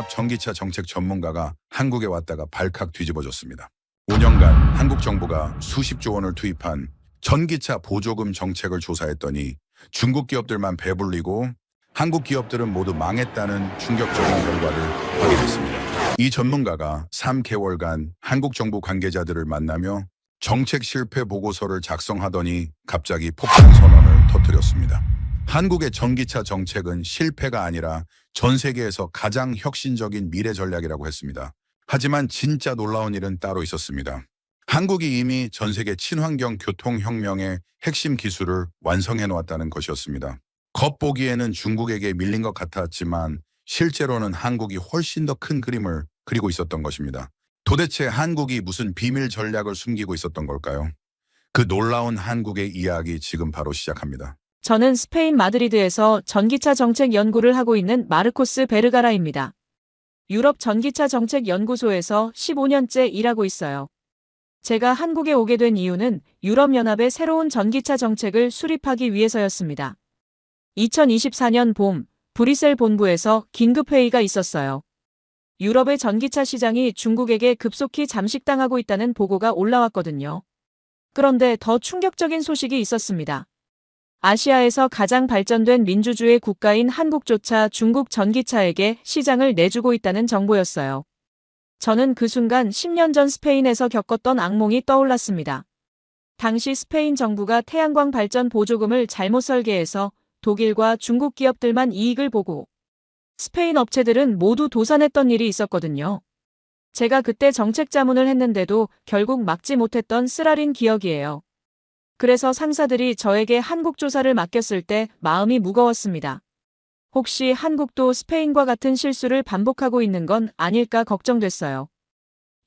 유럽연합 전기차 정책 전문가가 한국에 왔다가 발칵 뒤집어졌습니다. 5년간 한국 정부가 수십조 원을 투입한 전기차 보조금 정책을 조사했더니 중국 기업들만 배불리고 한국 기업들은 모두 망했다는 충격적인 결과를 확인했습니다. 이 전문가가 3개월간 한국 정부 관계자들을 만나며 정책 실패 보고서를 작성하더니 갑자기 폭탄 선언을 터뜨렸습니다. 한국의 전기차 정책은 실패가 아니라 전 세계에서 가장 혁신적인 미래 전략이라고 했습니다. 하지만 진짜 놀라운 일은 따로 있었습니다. 한국이 이미 전 세계 친환경 교통혁명의 핵심 기술을 완성해 놓았다는 것이었습니다. 겉보기에는 중국에게 밀린 것 같았지만 실제로는 한국이 훨씬 더 큰 그림을 그리고 있었던 것입니다. 도대체 한국이 무슨 비밀 전략을 숨기고 있었던 걸까요? 그 놀라운 한국의 이야기 지금 바로 시작합니다. 저는 스페인 마드리드에서 전기차 정책 연구를 하고 있는 마르코스 베르가라입니다. 유럽 전기차 정책 연구소에서 15년째 일하고 있어요. 제가 한국에 오게 된 이유는 유럽연합의 새로운 전기차 정책을 수립하기 위해서였습니다. 2024년 봄, 브뤼셀 본부에서 긴급회의가 있었어요. 유럽의 전기차 시장이 중국에게 급속히 잠식당하고 있다는 보고가 올라왔거든요. 그런데 더 충격적인 소식이 있었습니다. 아시아에서 가장 발전된 민주주의 국가인 한국조차 중국 전기차에게 시장을 내주고 있다는 정보였어요. 저는 그 순간 10년 전 스페인에서 겪었던 악몽이 떠올랐습니다. 당시 스페인 정부가 태양광 발전 보조금을 잘못 설계해서 독일과 중국 기업들만 이익을 보고 스페인 업체들은 모두 도산했던 일이 있었거든요. 제가 그때 정책 자문을 했는데도 결국 막지 못했던 쓰라린 기억이에요. 그래서 상사들이 저에게 한국 조사를 맡겼을 때 마음이 무거웠습니다. 혹시 한국도 스페인과 같은 실수를 반복하고 있는 건 아닐까 걱정됐어요.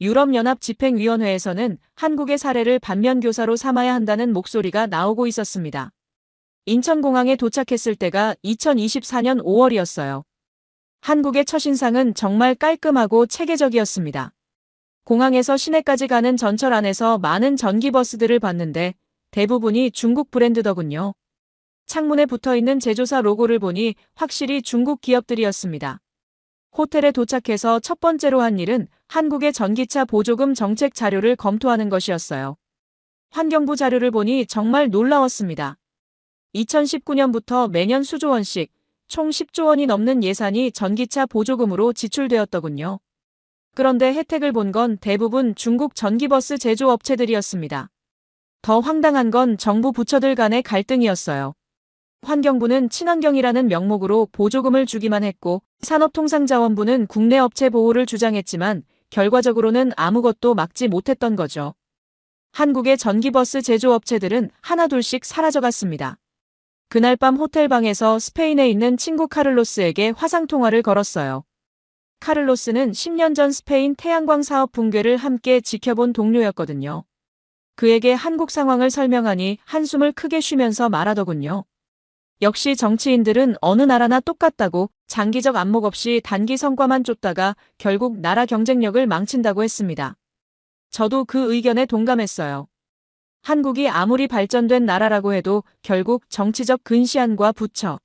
유럽연합 집행위원회에서는 한국의 사례를 반면교사로 삼아야 한다는 목소리가 나오고 있었습니다. 인천공항에 도착했을 때가 2024년 5월이었어요. 한국의 첫인상은 정말 깔끔하고 체계적이었습니다. 공항에서 시내까지 가는 전철 안에서 많은 전기버스들을 봤는데 대부분이 중국 브랜드더군요. 창문에 붙어있는 제조사 로고를 보니 확실히 중국 기업들이었습니다. 호텔에 도착해서 첫 번째로 한 일은 한국의 전기차 보조금 정책 자료를 검토하는 것이었어요. 환경부 자료를 보니 정말 놀라웠습니다. 2019년부터 매년 수조 원씩 총 10조 원이 넘는 예산이 전기차 보조금으로 지출되었더군요. 그런데 혜택을 본 건 대부분 중국 전기버스 제조업체들이었습니다. 더 황당한 건 정부 부처들 간의 갈등이었어요. 환경부는 친환경이라는 명목으로 보조금을 주기만 했고 산업통상자원부는 국내 업체 보호를 주장했지만 결과적으로는 아무것도 막지 못했던 거죠. 한국의 전기버스 제조업체들은 하나둘씩 사라져갔습니다. 그날 밤 호텔방에서 스페인에 있는 친구 카를로스에게 화상통화를 걸었어요. 카를로스는 10년 전 스페인 태양광 사업 붕괴를 함께 지켜본 동료였거든요. 그에게 한국 상황을 설명하니 한숨을 크게 쉬면서 말하더군요. 역시 정치인들은 어느 나라나 똑같다고 장기적 안목 없이 단기 성과만 쫓다가 결국 나라 경쟁력을 망친다고 했습니다. 저도 그 의견에 동감했어요. 한국이 아무리 발전된 나라라고 해도 결국 정치적 근시안과 부처,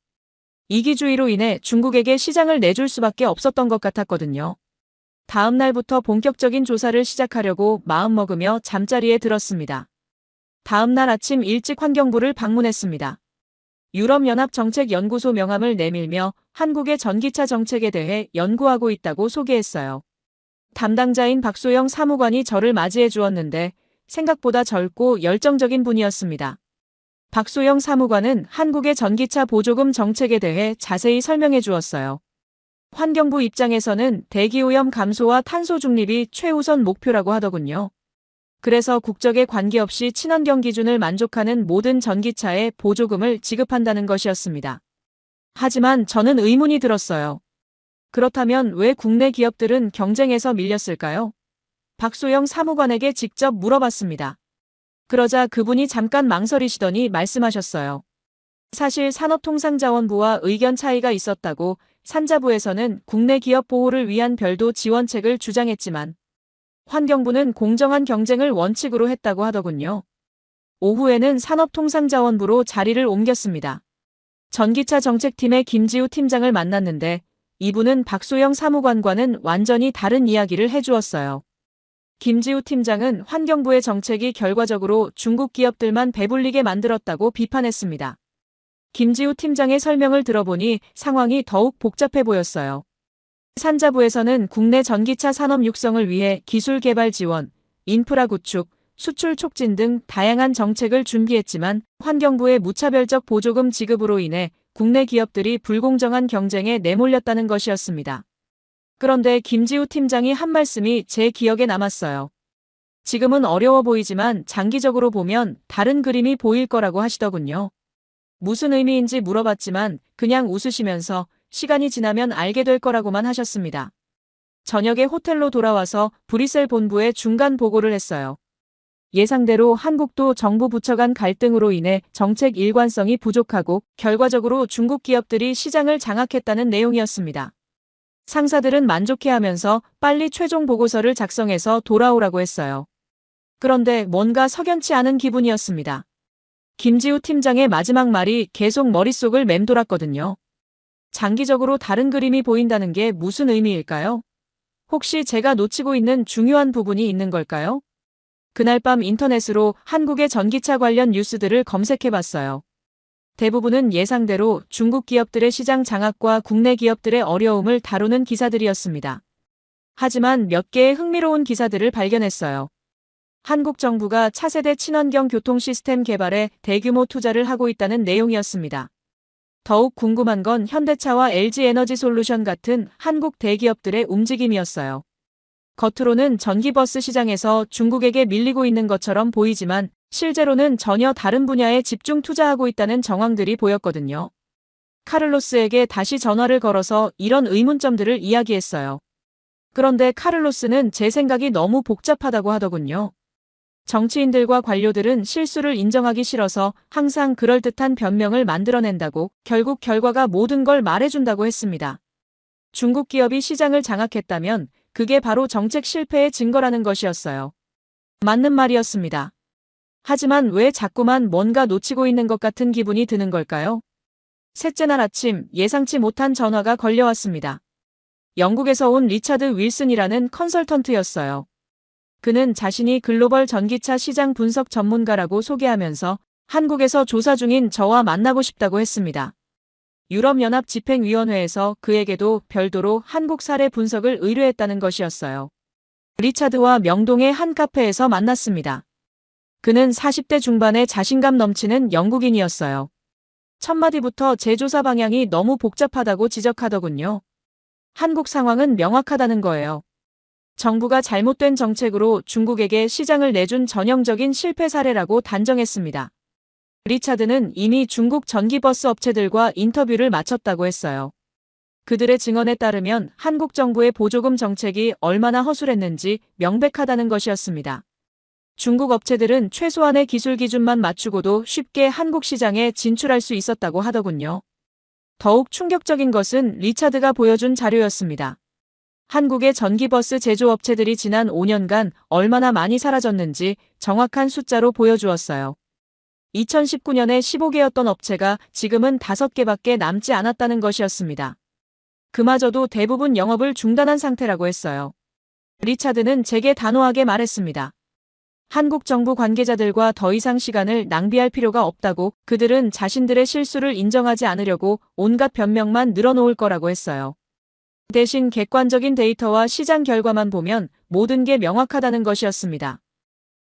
이기주의로 인해 중국에게 시장을 내줄 수밖에 없었던 것 같았거든요. 다음 날부터 본격적인 조사를 시작하려고 마음먹으며 잠자리에 들었습니다. 다음 날 아침 일찍 환경부를 방문했습니다. 유럽연합정책연구소 명함을 내밀며 한국의 전기차 정책에 대해 연구하고 있다고 소개했어요. 담당자인 박소영 사무관이 저를 맞이해 주었는데 생각보다 젊고 열정적인 분이었습니다. 박소영 사무관은 한국의 전기차 보조금 정책에 대해 자세히 설명해 주었어요. 환경부 입장에서는 대기오염 감소와 탄소 중립이 최우선 목표라고 하더군요. 그래서 국적에 관계없이 친환경 기준을 만족하는 모든 전기차에 보조금을 지급한다는 것이었습니다. 하지만 저는 의문이 들었어요. 그렇다면 왜 국내 기업들은 경쟁에서 밀렸을까요? 박소영 사무관에게 직접 물어봤습니다. 그러자 그분이 잠깐 망설이시더니 말씀하셨어요. 사실 산업통상자원부와 의견 차이가 있었다고 산자부에서는 국내 기업 보호를 위한 별도 지원책을 주장했지만 환경부는 공정한 경쟁을 원칙으로 했다고 하더군요. 오후에는 산업통상자원부로 자리를 옮겼습니다. 전기차 정책팀의 김지우 팀장을 만났는데 이분은 박소영 사무관과는 완전히 다른 이야기를 해주었어요. 김지우 팀장은 환경부의 정책이 결과적으로 중국 기업들만 배불리게 만들었다고 비판했습니다. 김지우 팀장의 설명을 들어보니 상황이 더욱 복잡해 보였어요. 산자부에서는 국내 전기차 산업 육성을 위해 기술 개발 지원, 인프라 구축, 수출 촉진 등 다양한 정책을 준비했지만 환경부의 무차별적 보조금 지급으로 인해 국내 기업들이 불공정한 경쟁에 내몰렸다는 것이었습니다. 그런데 김지우 팀장이 한 말씀이 제 기억에 남았어요. 지금은 어려워 보이지만 장기적으로 보면 다른 그림이 보일 거라고 하시더군요. 무슨 의미인지 물어봤지만 그냥 웃으시면서 시간이 지나면 알게 될 거라고만 하셨습니다. 저녁에 호텔로 돌아와서 브뤼셀 본부에 중간 보고를 했어요. 예상대로 한국도 정부 부처 간 갈등으로 인해 정책 일관성이 부족하고 결과적으로 중국 기업들이 시장을 장악했다는 내용이었습니다. 상사들은 만족해하면서 빨리 최종 보고서를 작성해서 돌아오라고 했어요. 그런데 뭔가 석연치 않은 기분이었습니다. 김지우 팀장의 마지막 말이 계속 머릿속을 맴돌았거든요. 장기적으로 다른 그림이 보인다는 게 무슨 의미일까요? 혹시 제가 놓치고 있는 중요한 부분이 있는 걸까요? 그날 밤 인터넷으로 한국의 전기차 관련 뉴스들을 검색해봤어요. 대부분은 예상대로 중국 기업들의 시장 장악과 국내 기업들의 어려움을 다루는 기사들이었습니다. 하지만 몇 개의 흥미로운 기사들을 발견했어요. 한국 정부가 차세대 친환경 교통 시스템 개발에 대규모 투자를 하고 있다는 내용이었습니다. 더욱 궁금한 건 현대차와 LG에너지솔루션 같은 한국 대기업들의 움직임이었어요. 겉으로는 전기버스 시장에서 중국에게 밀리고 있는 것처럼 보이지만 실제로는 전혀 다른 분야에 집중 투자하고 있다는 정황들이 보였거든요. 카를로스에게 다시 전화를 걸어서 이런 의문점들을 이야기했어요. 그런데 카를로스는 제 생각이 너무 복잡하다고 하더군요. 정치인들과 관료들은 실수를 인정하기 싫어서 항상 그럴듯한 변명을 만들어낸다고 결국 결과가 모든 걸 말해준다고 했습니다. 중국 기업이 시장을 장악했다면 그게 바로 정책 실패의 증거라는 것이었어요. 맞는 말이었습니다. 하지만 왜 자꾸만 뭔가 놓치고 있는 것 같은 기분이 드는 걸까요? 셋째 날 아침 예상치 못한 전화가 걸려왔습니다. 영국에서 온 리차드 윌슨이라는 컨설턴트였어요. 그는 자신이 글로벌 전기차 시장 분석 전문가라고 소개하면서 한국에서 조사 중인 저와 만나고 싶다고 했습니다. 유럽연합 집행위원회에서 그에게도 별도로 한국 사례 분석을 의뢰했다는 것이었어요. 리차드와 명동의 한 카페에서 만났습니다. 그는 40대 중반의 자신감 넘치는 영국인이었어요. 첫 마디부터 재조사 방향이 너무 복잡하다고 지적하더군요. 한국 상황은 명확하다는 거예요. 정부가 잘못된 정책으로 중국에게 시장을 내준 전형적인 실패 사례라고 단정했습니다. 리차드는 이미 중국 전기버스 업체들과 인터뷰를 마쳤다고 했어요. 그들의 증언에 따르면 한국 정부의 보조금 정책이 얼마나 허술했는지 명백하다는 것이었습니다. 중국 업체들은 최소한의 기술 기준만 맞추고도 쉽게 한국 시장에 진출할 수 있었다고 하더군요. 더욱 충격적인 것은 리차드가 보여준 자료였습니다. 한국의 전기버스 제조업체들이 지난 5년간 얼마나 많이 사라졌는지 정확한 숫자로 보여주었어요. 2019년에 15개였던 업체가 지금은 5개밖에 남지 않았다는 것이었습니다. 그마저도 대부분 영업을 중단한 상태라고 했어요. 리차드는 제게 단호하게 말했습니다. 한국 정부 관계자들과 더 이상 시간을 낭비할 필요가 없다고, 그들은 자신들의 실수를 인정하지 않으려고 온갖 변명만 늘어놓을 거라고 했어요. 대신 객관적인 데이터와 시장 결과만 보면 모든 게 명확하다는 것이었습니다.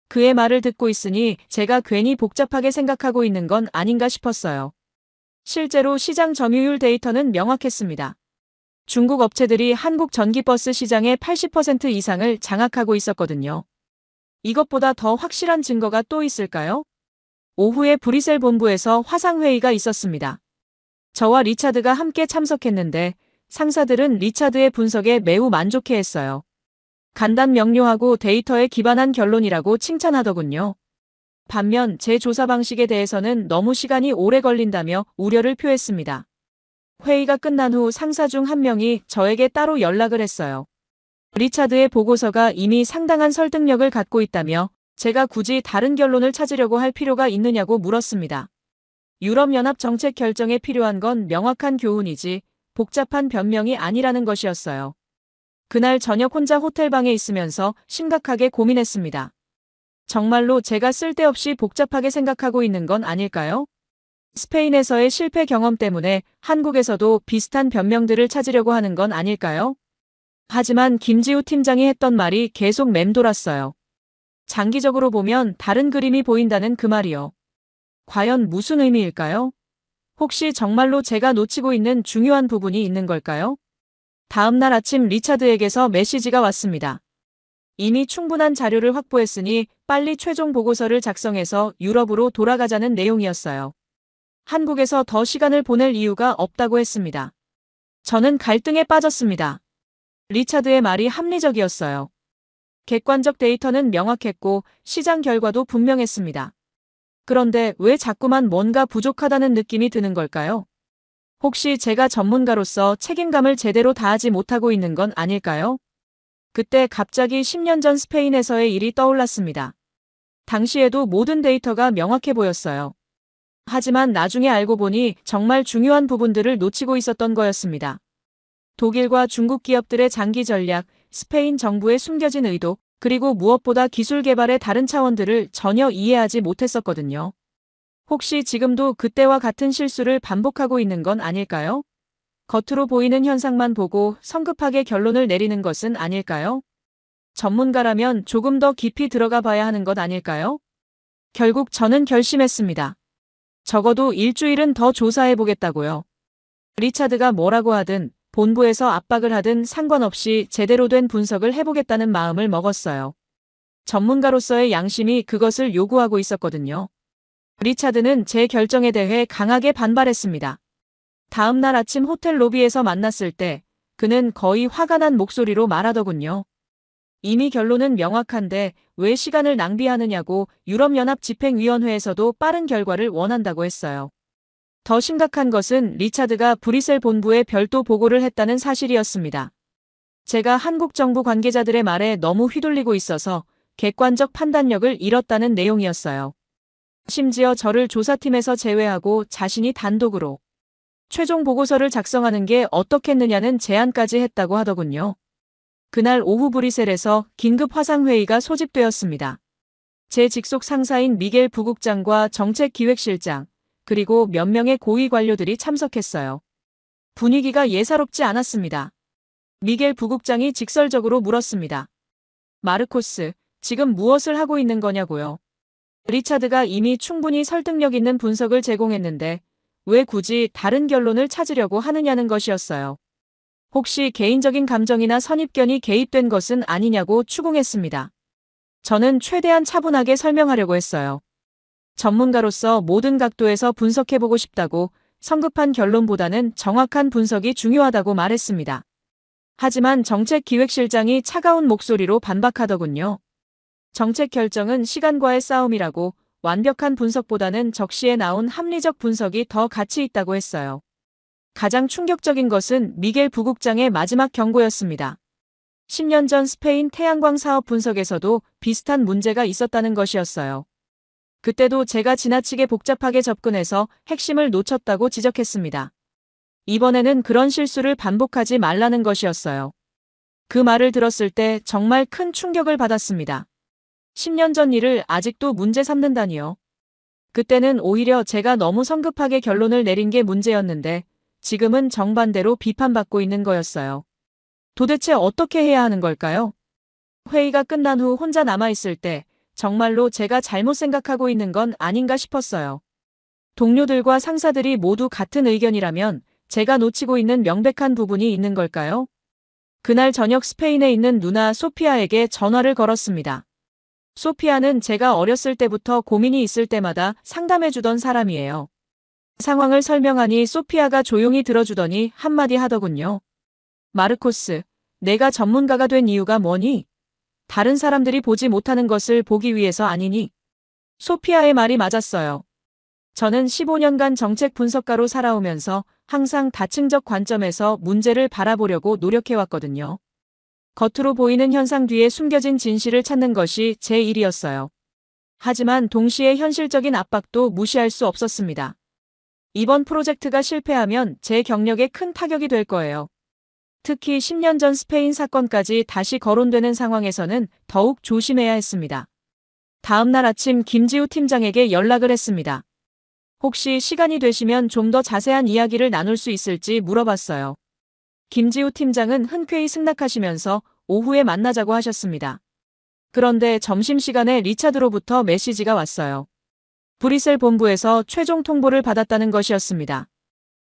그의 말을 듣고 있으니 제가 괜히 복잡하게 생각하고 있는 건 아닌가 싶었어요. 실제로 시장 점유율 데이터는 명확했습니다. 중국 업체들이 한국 전기버스 시장의 80% 이상을 장악하고 있었거든요. 이것보다 더 확실한 증거가 또 있을까요? 오후에 브뤼셀 본부에서 화상회의가 있었습니다. 저와 리차드가 함께 참석했는데 상사들은 리차드의 분석에 매우 만족해했어요. 간단 명료하고 데이터에 기반한 결론이라고 칭찬하더군요. 반면 제 조사 방식에 대해서는 너무 시간이 오래 걸린다며 우려를 표했습니다. 회의가 끝난 후 상사 중 한 명이 저에게 따로 연락을 했어요. 리차드의 보고서가 이미 상당한 설득력을 갖고 있다며 제가 굳이 다른 결론을 찾으려고 할 필요가 있느냐고 물었습니다. 유럽연합 정책 결정에 필요한 건 명확한 교훈이지 복잡한 변명이 아니라는 것이었어요. 그날 저녁 혼자 호텔방에 있으면서 심각하게 고민했습니다. 정말로 제가 쓸데없이 복잡하게 생각하고 있는 건 아닐까요? 스페인에서의 실패 경험 때문에 한국에서도 비슷한 변명들을 찾으려고 하는 건 아닐까요? 하지만 김지우 팀장이 했던 말이 계속 맴돌았어요. 장기적으로 보면 다른 그림이 보인다는 그 말이요. 과연 무슨 의미일까요? 혹시 정말로 제가 놓치고 있는 중요한 부분이 있는 걸까요? 다음 날 아침 리차드에게서 메시지가 왔습니다. 이미 충분한 자료를 확보했으니 빨리 최종 보고서를 작성해서 유럽으로 돌아가자는 내용이었어요. 한국에서 더 시간을 보낼 이유가 없다고 했습니다. 저는 갈등에 빠졌습니다. 리차드의 말이 합리적이었어요. 객관적 데이터는 명확했고 시장 결과도 분명했습니다. 그런데 왜 자꾸만 뭔가 부족하다는 느낌이 드는 걸까요? 혹시 제가 전문가로서 책임감을 제대로 다하지 못하고 있는 건 아닐까요? 그때 갑자기 10년 전 스페인에서의 일이 떠올랐습니다. 당시에도 모든 데이터가 명확해 보였어요. 하지만 나중에 알고 보니 정말 중요한 부분들을 놓치고 있었던 거였습니다. 독일과 중국 기업들의 장기 전략, 스페인 정부의 숨겨진 의도, 그리고 무엇보다 기술 개발의 다른 차원들을 전혀 이해하지 못했었거든요. 혹시 지금도 그때와 같은 실수를 반복하고 있는 건 아닐까요? 겉으로 보이는 현상만 보고 성급하게 결론을 내리는 것은 아닐까요? 전문가라면 조금 더 깊이 들어가 봐야 하는 것 아닐까요? 결국 저는 결심했습니다. 적어도 일주일은 더 조사해 보겠다고요. 리차드가 뭐라고 하든 본부에서 압박을 하든 상관없이 제대로 된 분석을 해보겠다는 마음을 먹었어요. 전문가로서의 양심이 그것을 요구하고 있었거든요. 리차드는 제 결정에 대해 강하게 반발했습니다. 다음 날 아침 호텔 로비에서 만났을 때 그는 거의 화가 난 목소리로 말하더군요. 이미 결론은 명확한데 왜 시간을 낭비하느냐고 유럽연합 집행위원회에서도 빠른 결과를 원한다고 했어요. 더 심각한 것은 리차드가 브뤼셀 본부에 별도 보고를 했다는 사실이었습니다. 제가 한국 정부 관계자들의 말에 너무 휘둘리고 있어서 객관적 판단력을 잃었다는 내용이었어요. 심지어 저를 조사팀에서 제외하고 자신이 단독으로 최종 보고서를 작성하는 게 어떻겠느냐는 제안까지 했다고 하더군요. 그날 오후 브뤼셀에서 긴급 화상회의가 소집되었습니다. 제 직속 상사인 미겔 부국장과 정책기획실장, 그리고 몇 명의 고위 관료들이 참석했어요. 분위기가 예사롭지 않았습니다. 미겔 부국장이 직설적으로 물었습니다. 마르코스, 지금 무엇을 하고 있는 거냐고요. 리차드가 이미 충분히 설득력 있는 분석을 제공했는데 왜 굳이 다른 결론을 찾으려고 하느냐는 것이었어요. 혹시 개인적인 감정이나 선입견이 개입된 것은 아니냐고 추궁했습니다. 저는 최대한 차분하게 설명하려고 했어요. 전문가로서 모든 각도에서 분석해보고 싶다고, 성급한 결론보다는 정확한 분석이 중요하다고 말했습니다. 하지만 정책기획실장이 차가운 목소리로 반박하더군요. 정책 결정은 시간과의 싸움이라고, 완벽한 분석보다는 적시에 나온 합리적 분석이 더 가치 있다고 했어요. 가장 충격적인 것은 미겔 부국장의 마지막 경고였습니다. 10년 전 스페인 태양광 사업 분석에서도 비슷한 문제가 있었다는 것이었어요. 그때도 제가 지나치게 복잡하게 접근해서 핵심을 놓쳤다고 지적했습니다. 이번에는 그런 실수를 반복하지 말라는 것이었어요. 그 말을 들었을 때 정말 큰 충격을 받았습니다. 10년 전 일을 아직도 문제 삼는다니요. 그때는 오히려 제가 너무 성급하게 결론을 내린 게 문제였는데 지금은 정반대로 비판받고 있는 거였어요. 도대체 어떻게 해야 하는 걸까요? 회의가 끝난 후 혼자 남아있을 때 정말로 제가 잘못 생각하고 있는 건 아닌가 싶었어요. 동료들과 상사들이 모두 같은 의견이라면 제가 놓치고 있는 명백한 부분이 있는 걸까요? 그날 저녁 스페인에 있는 누나 소피아에게 전화를 걸었습니다. 소피아는 제가 어렸을 때부터 고민이 있을 때마다 상담해주던 사람이에요. 상황을 설명하니 소피아가 조용히 들어주더니 한마디 하더군요. 마르코스, 내가 전문가가 된 이유가 뭐니? 다른 사람들이 보지 못하는 것을 보기 위해서 아니니? 소피아의 말이 맞았어요. 저는 15년간 정책 분석가로 살아오면서 항상 다층적 관점에서 문제를 바라보려고 노력해왔거든요. 겉으로 보이는 현상 뒤에 숨겨진 진실을 찾는 것이 제 일이었어요. 하지만 동시에 현실적인 압박도 무시할 수 없었습니다. 이번 프로젝트가 실패하면 제 경력에 큰 타격이 될 거예요. 특히 10년 전 스페인 사건까지 다시 거론되는 상황에서는 더욱 조심해야 했습니다. 다음 날 아침 김지우 팀장에게 연락을 했습니다. 혹시 시간이 되시면 좀 더 자세한 이야기를 나눌 수 있을지 물어봤어요. 김지우 팀장은 흔쾌히 승낙하시면서 오후에 만나자고 하셨습니다. 그런데 점심시간에 리차드로부터 메시지가 왔어요. 브뤼셀 본부에서 최종 통보를 받았다는 것이었습니다.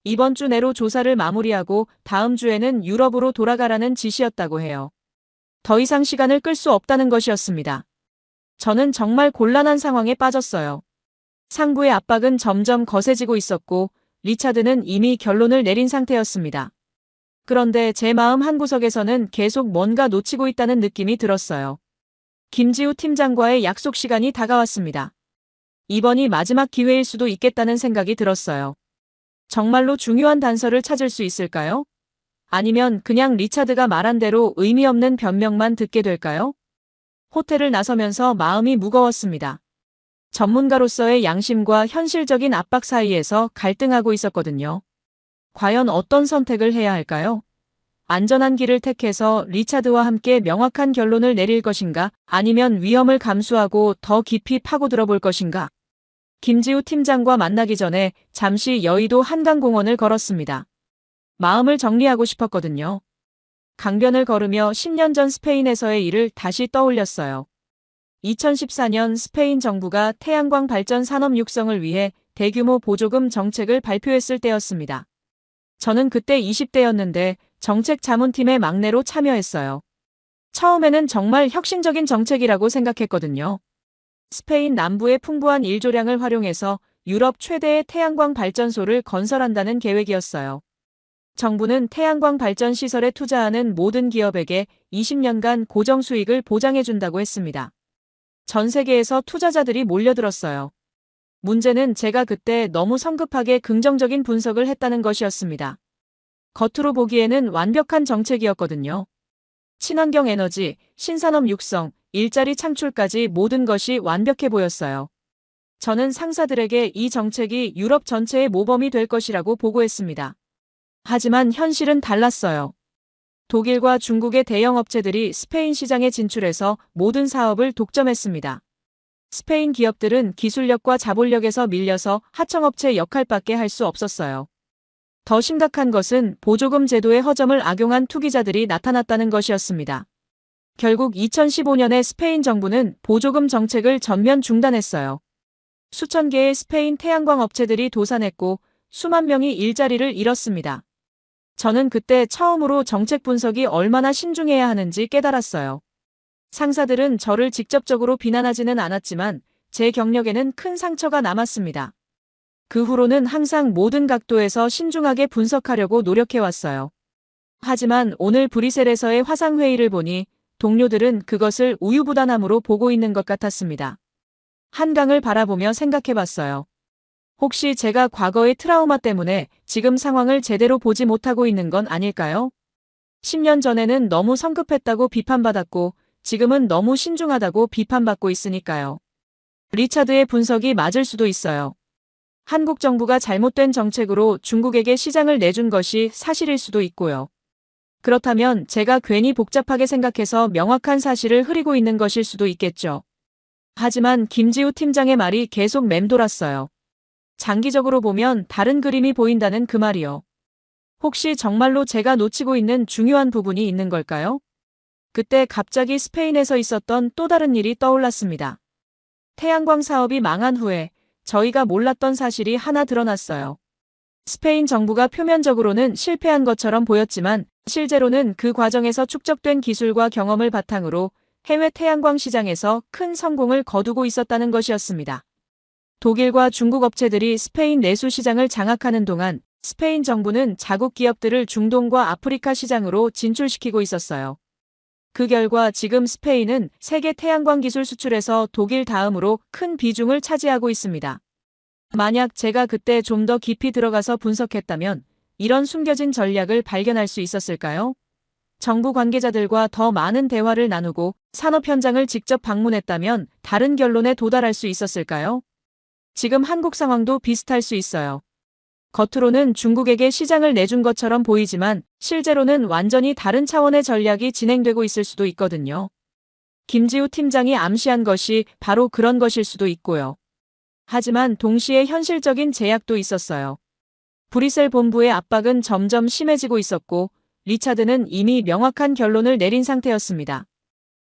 이번 주 내로 조사를 마무리하고 다음 주에는 유럽으로 돌아가라는 지시였다고 해요. 더 이상 시간을 끌 수 없다는 것이었습니다. 저는 정말 곤란한 상황에 빠졌어요. 상부의 압박은 점점 거세지고 있었고 리차드는 이미 결론을 내린 상태였습니다. 그런데 제 마음 한구석에서는 계속 뭔가 놓치고 있다는 느낌이 들었어요. 김지우 팀장과의 약속 시간이 다가왔습니다. 이번이 마지막 기회일 수도 있겠다는 생각이 들었어요. 정말로 중요한 단서를 찾을 수 있을까요? 아니면 그냥 리차드가 말한 대로 의미 없는 변명만 듣게 될까요? 호텔을 나서면서 마음이 무거웠습니다. 전문가로서의 양심과 현실적인 압박 사이에서 갈등하고 있었거든요. 과연 어떤 선택을 해야 할까요? 안전한 길을 택해서 리차드와 함께 명확한 결론을 내릴 것인가, 아니면 위험을 감수하고 더 깊이 파고들어 볼 것인가? 김지우 팀장과 만나기 전에 잠시 여의도 한강공원을 걸었습니다. 마음을 정리하고 싶었거든요. 강변을 걸으며 10년 전 스페인에서의 일을 다시 떠올렸어요. 2014년 스페인 정부가 태양광 발전 산업 육성을 위해 대규모 보조금 정책을 발표했을 때였습니다. 저는 그때 20대였는데 정책 자문팀의 막내로 참여했어요. 처음에는 정말 혁신적인 정책이라고 생각했거든요. 스페인 남부의 풍부한 일조량을 활용해서 유럽 최대의 태양광 발전소를 건설한다는 계획이었어요. 정부는 태양광 발전 시설에 투자하는 모든 기업에게 20년간 고정 수익을 보장해준다고 했습니다. 전 세계에서 투자자들이 몰려들었어요. 문제는 제가 그때 너무 성급하게 긍정적인 분석을 했다는 것이었습니다. 겉으로 보기에는 완벽한 정책이었거든요. 친환경 에너지, 신산업 육성, 일자리 창출까지 모든 것이 완벽해 보였어요. 저는 상사들에게 이 정책이 유럽 전체의 모범이 될 것이라고 보고했습니다. 하지만 현실은 달랐어요. 독일과 중국의 대형 업체들이 스페인 시장에 진출해서 모든 사업을 독점했습니다. 스페인 기업들은 기술력과 자본력에서 밀려서 하청업체 역할밖에 할 수 없었어요. 더 심각한 것은 보조금 제도의 허점을 악용한 투기자들이 나타났다는 것이었습니다. 결국 2015년에 스페인 정부는 보조금 정책을 전면 중단했어요. 수천 개의 스페인 태양광 업체들이 도산했고 수만 명이 일자리를 잃었습니다. 저는 그때 처음으로 정책 분석이 얼마나 신중해야 하는지 깨달았어요. 상사들은 저를 직접적으로 비난하지는 않았지만 제 경력에는 큰 상처가 남았습니다. 그 후로는 항상 모든 각도에서 신중하게 분석하려고 노력해왔어요. 하지만 오늘 브뤼셀에서의 화상회의를 보니 동료들은 그것을 우유부단함으로 보고 있는 것 같았습니다. 한강을 바라보며 생각해봤어요. 혹시 제가 과거의 트라우마 때문에 지금 상황을 제대로 보지 못하고 있는 건 아닐까요? 10년 전에는 너무 성급했다고 비판받았고 지금은 너무 신중하다고 비판받고 있으니까요. 리차드의 분석이 맞을 수도 있어요. 한국 정부가 잘못된 정책으로 중국에게 시장을 내준 것이 사실일 수도 있고요. 그렇다면 제가 괜히 복잡하게 생각해서 명확한 사실을 흐리고 있는 것일 수도 있겠죠. 하지만 김지우 팀장의 말이 계속 맴돌았어요. 장기적으로 보면 다른 그림이 보인다는 그 말이요. 혹시 정말로 제가 놓치고 있는 중요한 부분이 있는 걸까요? 그때 갑자기 스페인에서 있었던 또 다른 일이 떠올랐습니다. 태양광 사업이 망한 후에 저희가 몰랐던 사실이 하나 드러났어요. 스페인 정부가 표면적으로는 실패한 것처럼 보였지만 실제로는 그 과정에서 축적된 기술과 경험을 바탕으로 해외 태양광 시장에서 큰 성공을 거두고 있었다는 것이었습니다. 독일과 중국 업체들이 스페인 내수 시장을 장악하는 동안 스페인 정부는 자국 기업들을 중동과 아프리카 시장으로 진출시키고 있었어요. 그 결과 지금 스페인은 세계 태양광 기술 수출에서 독일 다음으로 큰 비중을 차지하고 있습니다. 만약 제가 그때 좀 더 깊이 들어가서 분석했다면 이런 숨겨진 전략을 발견할 수 있었을까요? 정부 관계자들과 더 많은 대화를 나누고 산업 현장을 직접 방문했다면 다른 결론에 도달할 수 있었을까요? 지금 한국 상황도 비슷할 수 있어요. 겉으로는 중국에게 시장을 내준 것처럼 보이지만 실제로는 완전히 다른 차원의 전략이 진행되고 있을 수도 있거든요. 김지우 팀장이 암시한 것이 바로 그런 것일 수도 있고요. 하지만 동시에 현실적인 제약도 있었어요. 브뤼셀 본부의 압박은 점점 심해지고 있었고 리차드는 이미 명확한 결론을 내린 상태였습니다.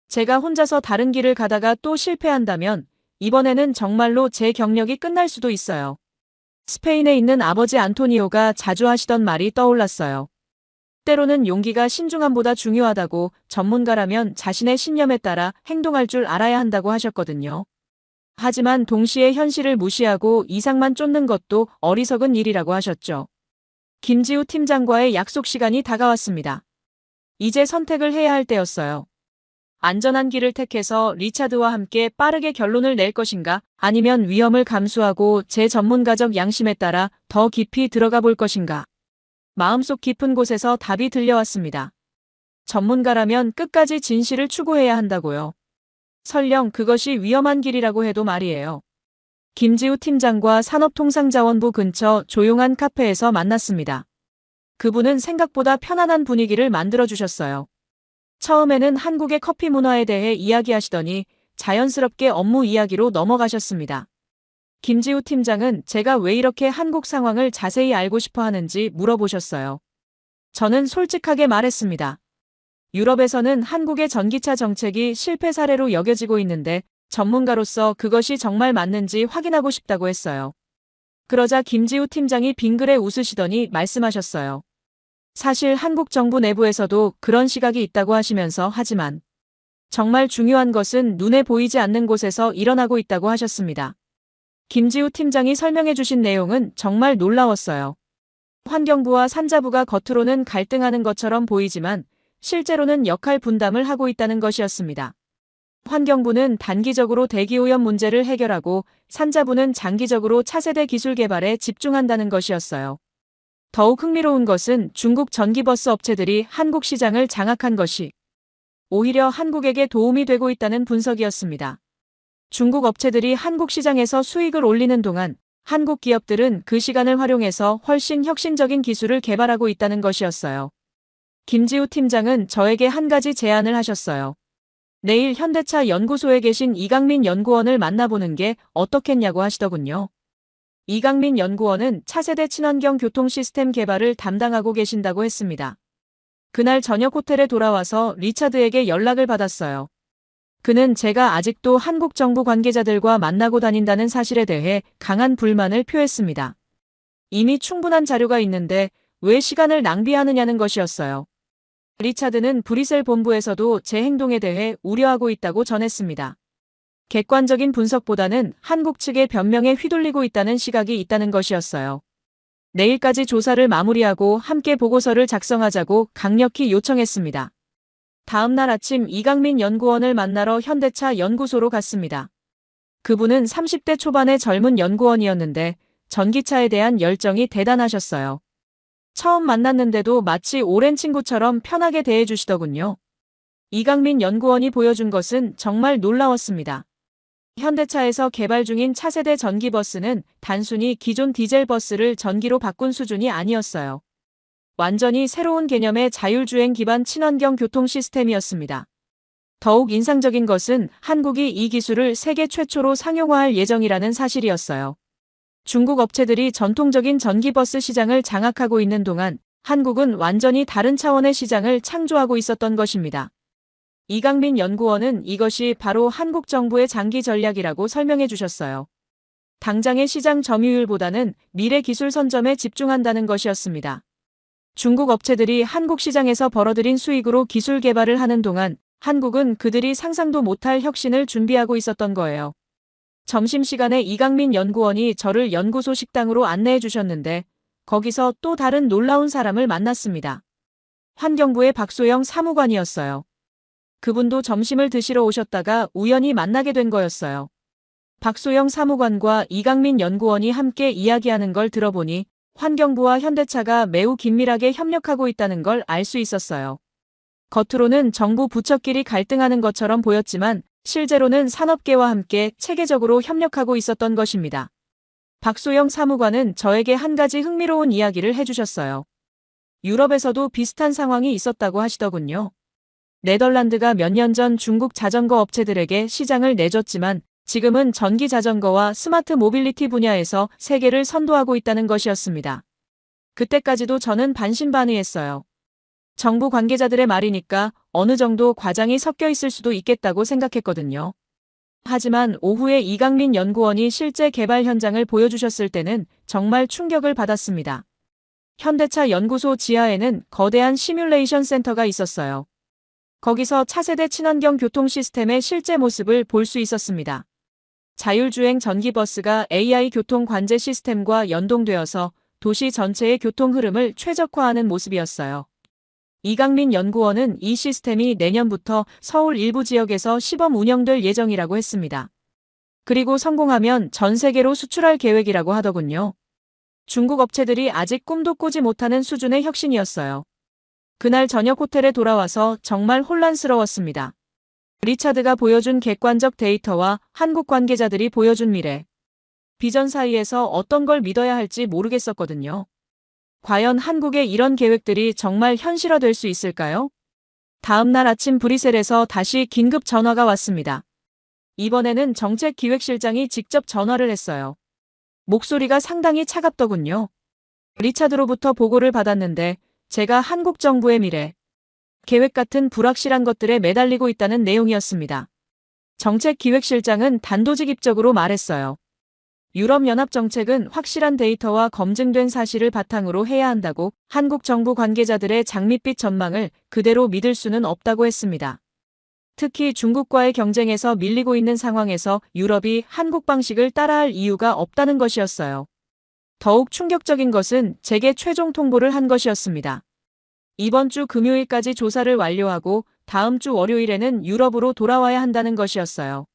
제가 혼자서 다른 길을 가다가 또 실패한다면 이번에는 정말로 제 경력이 끝날 수도 있어요. 스페인에 있는 아버지 안토니오가 자주 하시던 말이 떠올랐어요. 때로는 용기가 신중함보다 중요하다고, 전문가라면 자신의 신념에 따라 행동할 줄 알아야 한다고 하셨거든요. 하지만 동시에 현실을 무시하고 이상만 쫓는 것도 어리석은 일이라고 하셨죠. 김지우 팀장과의 약속 시간이 다가왔습니다. 이제 선택을 해야 할 때였어요. 안전한 길을 택해서 리차드와 함께 빠르게 결론을 낼 것인가, 아니면 위험을 감수하고 제 전문가적 양심에 따라 더 깊이 들어가 볼 것인가. 마음속 깊은 곳에서 답이 들려왔습니다. 전문가라면 끝까지 진실을 추구해야 한다고요. 설령 그것이 위험한 길이라고 해도 말이에요. 김지우 팀장과 산업통상자원부 근처 조용한 카페에서 만났습니다. 그분은 생각보다 편안한 분위기를 만들어주셨어요. 처음에는 한국의 커피 문화에 대해 이야기하시더니 자연스럽게 업무 이야기로 넘어가셨습니다. 김지우 팀장은 제가 왜 이렇게 한국 상황을 자세히 알고 싶어 하는지 물어보셨어요. 저는 솔직하게 말했습니다. 유럽에서는 한국의 전기차 정책이 실패 사례로 여겨지고 있는데 전문가로서 그것이 정말 맞는지 확인하고 싶다고 했어요. 그러자 김지우 팀장이 빙그레 웃으시더니 말씀하셨어요. 사실 한국 정부 내부에서도 그런 시각이 있다고 하시면서 하지만 정말 중요한 것은 눈에 보이지 않는 곳에서 일어나고 있다고 하셨습니다. 김지우 팀장이 설명해 주신 내용은 정말 놀라웠어요. 환경부와 산자부가 겉으로는 갈등하는 것처럼 보이지만 실제로는 역할 분담을 하고 있다는 것이었습니다. 환경부는 단기적으로 대기오염 문제를 해결하고 산자부는 장기적으로 차세대 기술 개발에 집중한다는 것이었어요. 더욱 흥미로운 것은 중국 전기버스 업체들이 한국 시장을 장악한 것이 오히려 한국에게 도움이 되고 있다는 분석이었습니다. 중국 업체들이 한국 시장에서 수익을 올리는 동안 한국 기업들은 그 시간을 활용해서 훨씬 혁신적인 기술을 개발하고 있다는 것이었어요. 김지우 팀장은 저에게 한 가지 제안을 하셨어요. 내일 현대차 연구소에 계신 이강민 연구원을 만나보는 게 어떻겠냐고 하시더군요. 이강민 연구원은 차세대 친환경 교통 시스템 개발을 담당하고 계신다고 했습니다. 그날 저녁 호텔에 돌아와서 리차드에게 연락을 받았어요. 그는 제가 아직도 한국 정부 관계자들과 만나고 다닌다는 사실에 대해 강한 불만을 표했습니다. 이미 충분한 자료가 있는데 왜 시간을 낭비하느냐는 것이었어요. 리차드는 브뤼셀 본부에서도 제 행동에 대해 우려하고 있다고 전했습니다. 객관적인 분석보다는 한국 측의 변명에 휘둘리고 있다는 시각이 있다는 것이었어요. 내일까지 조사를 마무리하고 함께 보고서를 작성하자고 강력히 요청했습니다. 다음 날 아침 이강민 연구원을 만나러 현대차 연구소로 갔습니다. 그분은 30대 초반의 젊은 연구원이었는데 전기차에 대한 열정이 대단하셨어요. 처음 만났는데도 마치 오랜 친구처럼 편하게 대해주시더군요. 이강민 연구원이 보여준 것은 정말 놀라웠습니다. 현대차에서 개발 중인 차세대 전기버스는 단순히 기존 디젤 버스를 전기로 바꾼 수준이 아니었어요. 완전히 새로운 개념의 자율주행 기반 친환경 교통 시스템이었습니다. 더욱 인상적인 것은 한국이 이 기술을 세계 최초로 상용화할 예정이라는 사실이었어요. 중국 업체들이 전통적인 전기버스 시장을 장악하고 있는 동안 한국은 완전히 다른 차원의 시장을 창조하고 있었던 것입니다. 이강민 연구원은 이것이 바로 한국 정부의 장기 전략이라고 설명해 주셨어요. 당장의 시장 점유율보다는 미래 기술 선점에 집중한다는 것이었습니다. 중국 업체들이 한국 시장에서 벌어들인 수익으로 기술 개발을 하는 동안 한국은 그들이 상상도 못할 혁신을 준비하고 있었던 거예요. 점심시간에 이강민 연구원이 저를 연구소 식당으로 안내해 주셨는데 거기서 또 다른 놀라운 사람을 만났습니다. 환경부의 박소영 사무관이었어요. 그분도 점심을 드시러 오셨다가 우연히 만나게 된 거였어요. 박소영 사무관과 이강민 연구원이 함께 이야기하는 걸 들어보니 환경부와 현대차가 매우 긴밀하게 협력하고 있다는 걸 알 수 있었어요. 겉으로는 정부 부처끼리 갈등하는 것처럼 보였지만 실제로는 산업계와 함께 체계적으로 협력하고 있었던 것입니다. 박소영 사무관은 저에게 한 가지 흥미로운 이야기를 해주셨어요. 유럽에서도 비슷한 상황이 있었다고 하시더군요. 네덜란드가 몇 년 전 중국 자전거 업체들에게 시장을 내줬지만 지금은 전기 자전거와 스마트 모빌리티 분야에서 세계를 선도하고 있다는 것이었습니다. 그때까지도 저는 반신반의했어요. 정부 관계자들의 말이니까 어느 정도 과장이 섞여 있을 수도 있겠다고 생각했거든요. 하지만 오후에 이강민 연구원이 실제 개발 현장을 보여주셨을 때는 정말 충격을 받았습니다. 현대차 연구소 지하에는 거대한 시뮬레이션 센터가 있었어요. 거기서 차세대 친환경 교통 시스템의 실제 모습을 볼 수 있었습니다. 자율주행 전기버스가 AI 교통 관제 시스템과 연동되어서 도시 전체의 교통 흐름을 최적화하는 모습이었어요. 이강민 연구원은 이 시스템이 내년부터 서울 일부 지역에서 시범 운영될 예정이라고 했습니다. 그리고 성공하면 전 세계로 수출할 계획이라고 하더군요. 중국 업체들이 아직 꿈도 꾸지 못하는 수준의 혁신이었어요. 그날 저녁 호텔에 돌아와서 정말 혼란스러웠습니다. 리차드가 보여준 객관적 데이터와 한국 관계자들이 보여준 미래. 비전 사이에서 어떤 걸 믿어야 할지 모르겠었거든요. 과연 한국의 이런 계획들이 정말 현실화될 수 있을까요? 다음 날 아침 브뤼셀에서 다시 긴급 전화가 왔습니다. 이번에는 정책기획실장이 직접 전화를 했어요. 목소리가 상당히 차갑더군요. 리차드로부터 보고를 받았는데 제가 한국 정부의 미래, 계획 같은 불확실한 것들에 매달리고 있다는 내용이었습니다. 정책기획실장은 단도직입적으로 말했어요. 유럽연합 정책은 확실한 데이터와 검증된 사실을 바탕으로 해야 한다고 한국 정부 관계자들의 장밋빛 전망을 그대로 믿을 수는 없다고 했습니다. 특히 중국과의 경쟁에서 밀리고 있는 상황에서 유럽이 한국 방식을 따라할 이유가 없다는 것이었어요. 더욱 충격적인 것은 제게 최종 통보를 한 것이었습니다. 이번 주 금요일까지 조사를 완료하고 다음 주 월요일에는 유럽으로 돌아와야 한다는 것이었어요.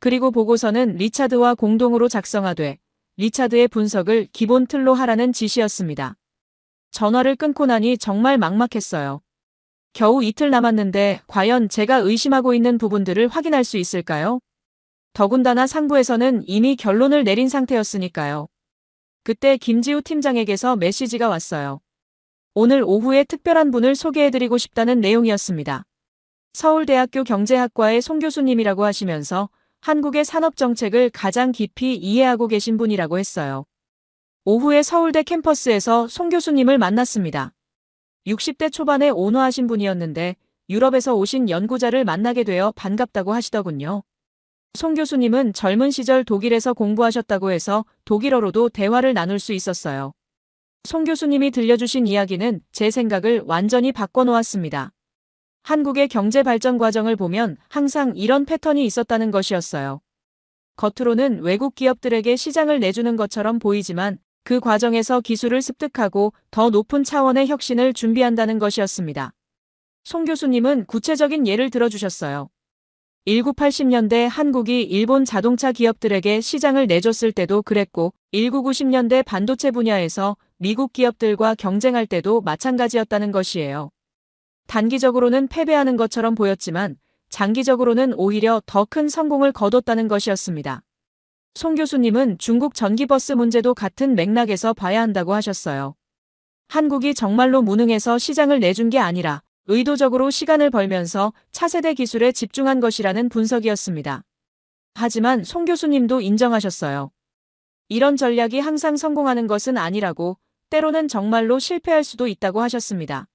그리고 보고서는 리차드와 공동으로 작성하되 리차드의 분석을 기본 틀로 하라는 지시였습니다. 전화를 끊고 나니 정말 막막했어요. 겨우 이틀 남았는데 과연 제가 의심하고 있는 부분들을 확인할 수 있을까요? 더군다나 상부에서는 이미 결론을 내린 상태였으니까요. 그때 김지우 팀장에게서 메시지가 왔어요. 오늘 오후에 특별한 분을 소개해드리고 싶다는 내용이었습니다. 서울대학교 경제학과의 송 교수님이라고 하시면서 한국의 산업정책을 가장 깊이 이해하고 계신 분이라고 했어요. 오후에 서울대 캠퍼스에서 송 교수님을 만났습니다. 60대 초반에 온화하신 분이었는데 유럽에서 오신 연구자를 만나게 되어 반갑다고 하시더군요. 송 교수님은 젊은 시절 독일에서 공부하셨다고 해서 독일어로도 대화를 나눌 수 있었어요. 송 교수님이 들려주신 이야기는 제 생각을 완전히 바꿔놓았습니다. 한국의 경제 발전 과정을 보면 항상 이런 패턴이 있었다는 것이었어요. 겉으로는 외국 기업들에게 시장을 내주는 것처럼 보이지만 그 과정에서 기술을 습득하고 더 높은 차원의 혁신을 준비한다는 것이었습니다. 송 교수님은 구체적인 예를 들어주셨어요. 1980년대 한국이 일본 자동차 기업들에게 시장을 내줬을 때도 그랬고 1990년대 반도체 분야에서 미국 기업들과 경쟁할 때도 마찬가지였다는 것이에요. 단기적으로는 패배하는 것처럼 보였지만 장기적으로는 오히려 더 큰 성공을 거뒀다는 것이었습니다. 송 교수님은 중국 전기버스 문제도 같은 맥락에서 봐야 한다고 하셨어요. 한국이 정말로 무능해서 시장을 내준 게 아니라 의도적으로 시간을 벌면서 차세대 기술에 집중한 것이라는 분석이었습니다. 하지만 송 교수님도 인정하셨어요. 이런 전략이 항상 성공하는 것은 아니라고, 때로는 정말로 실패할 수도 있다고 하셨습니다.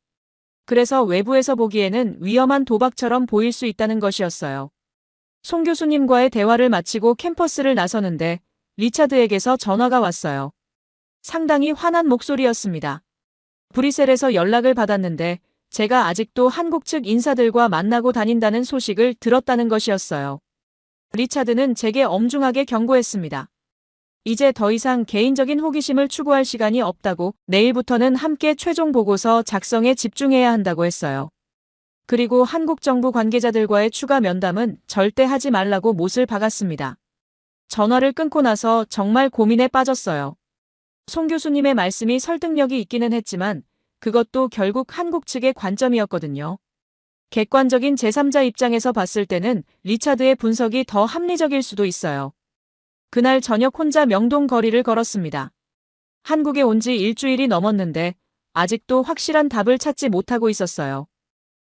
그래서 외부에서 보기에는 위험한 도박처럼 보일 수 있다는 것이었어요. 송 교수님과의 대화를 마치고 캠퍼스를 나서는데 리차드에게서 전화가 왔어요. 상당히 화난 목소리였습니다. 브뤼셀에서 연락을 받았는데 제가 아직도 한국 측 인사들과 만나고 다닌다는 소식을 들었다는 것이었어요. 리차드는 제게 엄중하게 경고했습니다. 이제 더 이상 개인적인 호기심을 추구할 시간이 없다고, 내일부터는 함께 최종 보고서 작성에 집중해야 한다고 했어요. 그리고 한국 정부 관계자들과의 추가 면담은 절대 하지 말라고 못을 박았습니다. 전화를 끊고 나서 정말 고민에 빠졌어요. 송 교수님의 말씀이 설득력이 있기는 했지만 그것도 결국 한국 측의 관점이었거든요. 객관적인 제3자 입장에서 봤을 때는 리차드의 분석이 더 합리적일 수도 있어요. 그날 저녁 혼자 명동 거리를 걸었습니다. 한국에 온 지 일주일이 넘었는데 아직도 확실한 답을 찾지 못하고 있었어요.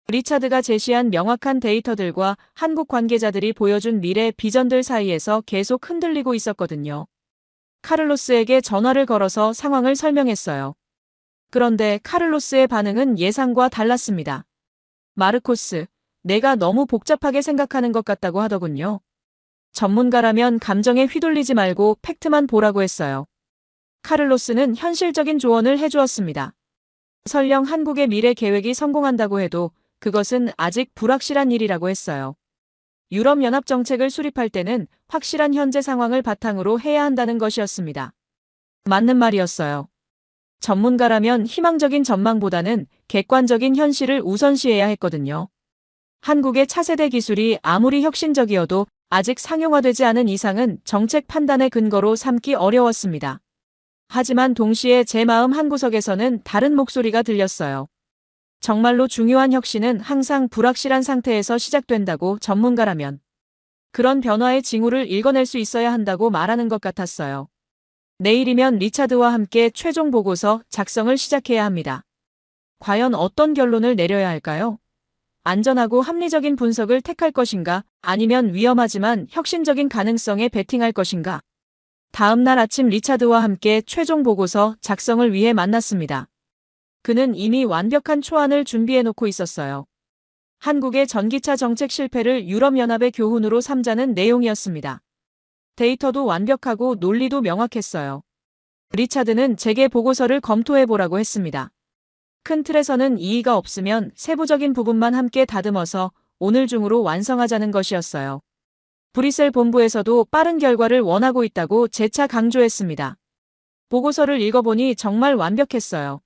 리차드가 제시한 명확한 데이터들과 한국 관계자들이 보여준 미래 비전들 사이에서 계속 흔들리고 있었거든요. 카를로스에게 전화를 걸어서 상황을 설명했어요. 그런데 카를로스의 반응은 예상과 달랐습니다. 마르코스, 내가 너무 복잡하게 생각하는 것 같다고 하더군요. 전문가라면 감정에 휘둘리지 말고 팩트만 보라고 했어요. 카를로스는 현실적인 조언을 해주었습니다. 설령 한국의 미래 계획이 성공한다고 해도 그것은 아직 불확실한 일이라고 했어요. 유럽연합 정책을 수립할 때는 확실한 현재 상황을 바탕으로 해야 한다는 것이었습니다. 맞는 말이었어요. 전문가라면 희망적인 전망보다는 객관적인 현실을 우선시해야 했거든요. 한국의 차세대 기술이 아무리 혁신적이어도 아직 상용화되지 않은 이상은 정책 판단의 근거로 삼기 어려웠습니다. 하지만 동시에 제 마음 한구석에서는 다른 목소리가 들렸어요. 정말로 중요한 혁신은 항상 불확실한 상태에서 시작된다고, 전문가라면 그런 변화의 징후를 읽어낼 수 있어야 한다고 말하는 것 같았어요. 내일이면 리차드와 함께 최종 보고서 작성을 시작해야 합니다. 과연 어떤 결론을 내려야 할까요? 안전하고 합리적인 분석을 택할 것인가, 아니면 위험하지만 혁신적인 가능성에 베팅할 것인가? 다음 날 아침 리차드와 함께 최종 보고서 작성을 위해 만났습니다. 그는 이미 완벽한 초안을 준비해놓고 있었어요. 한국의 전기차 정책 실패를 유럽연합의 교훈으로 삼자는 내용이었습니다. 데이터도 완벽하고 논리도 명확했어요. 리차드는 제게 보고서를 검토해보라고 했습니다. 큰 틀에서는 이의가 없으면 세부적인 부분만 함께 다듬어서 오늘 중으로 완성하자는 것이었어요. 브뤼셀 본부에서도 빠른 결과를 원하고 있다고 재차 강조했습니다. 보고서를 읽어보니 정말 완벽했어요.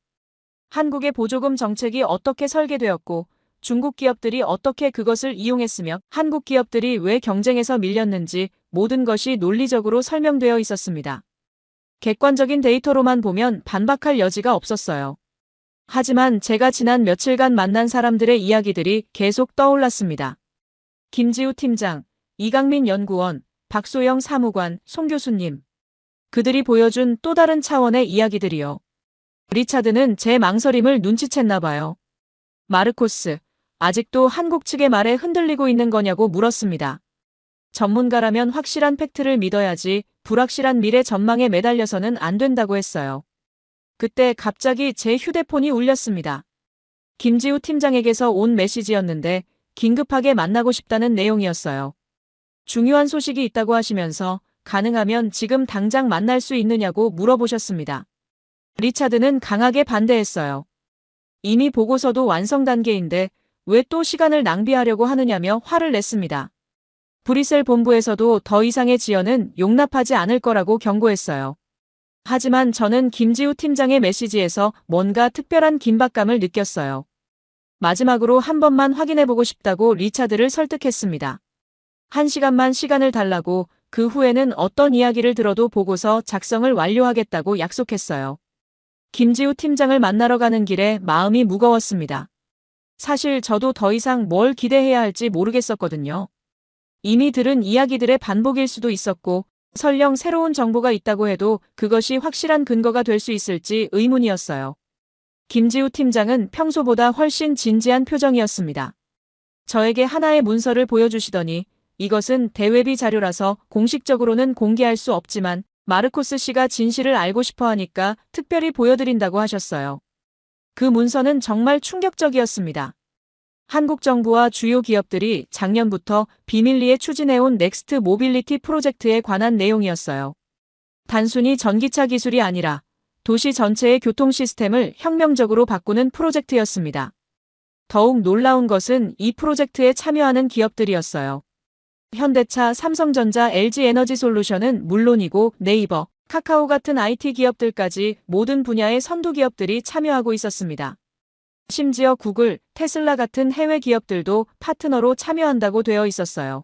한국의 보조금 정책이 어떻게 설계되었고 중국 기업들이 어떻게 그것을 이용했으며 한국 기업들이 왜 경쟁에서 밀렸는지 모든 것이 논리적으로 설명되어 있었습니다. 객관적인 데이터로만 보면 반박할 여지가 없었어요. 하지만 제가 지난 며칠간 만난 사람들의 이야기들이 계속 떠올랐습니다. 김지우 팀장, 이강민 연구원, 박소영 사무관, 송 교수님. 그들이 보여준 또 다른 차원의 이야기들이요. 리차드는 제 망설임을 눈치챘나 봐요. 마르코스, 아직도 한국 측의 말에 흔들리고 있는 거냐고 물었습니다. 전문가라면 확실한 팩트를 믿어야지 불확실한 미래 전망에 매달려서는 안 된다고 했어요. 그때 갑자기 제 휴대폰이 울렸습니다. 김지우 팀장에게서 온 메시지였는데 긴급하게 만나고 싶다는 내용이었어요. 중요한 소식이 있다고 하시면서 가능하면 지금 당장 만날 수 있느냐고 물어보셨습니다. 리차드는 강하게 반대했어요. 이미 보고서도 완성 단계인데 왜 또 시간을 낭비하려고 하느냐며 화를 냈습니다. 브뤼셀 본부에서도 더 이상의 지연은 용납하지 않을 거라고 경고했어요. 하지만 저는 김지우 팀장의 메시지에서 뭔가 특별한 긴박감을 느꼈어요. 마지막으로 한 번만 확인해보고 싶다고 리차드를 설득했습니다. 1시간만 시간을 달라고, 그 후에는 어떤 이야기를 들어도 보고서 작성을 완료하겠다고 약속했어요. 김지우 팀장을 만나러 가는 길에 마음이 무거웠습니다. 사실 저도 더 이상 뭘 기대해야 할지 모르겠었거든요. 이미 들은 이야기들의 반복일 수도 있었고 설령 새로운 정보가 있다고 해도 그것이 확실한 근거가 될 수 있을지 의문이었어요. 김지우 팀장은 평소보다 훨씬 진지한 표정이었습니다. 저에게 하나의 문서를 보여주시더니 이것은 대외비 자료라서 공식적으로는 공개할 수 없지만 마르코스 씨가 진실을 알고 싶어 하니까 특별히 보여드린다고 하셨어요. 그 문서는 정말 충격적이었습니다. 한국 정부와 주요 기업들이 작년부터 비밀리에 추진해온 넥스트 모빌리티 프로젝트에 관한 내용이었어요. 단순히 전기차 기술이 아니라 도시 전체의 교통 시스템을 혁명적으로 바꾸는 프로젝트였습니다. 더욱 놀라운 것은 이 프로젝트에 참여하는 기업들이었어요. 현대차, 삼성전자, LG에너지솔루션은 물론이고 네이버, 카카오 같은 IT 기업들까지 모든 분야의 선두 기업들이 참여하고 있었습니다. 심지어 구글, 테슬라 같은 해외 기업들도 파트너로 참여한다고 되어 있었어요.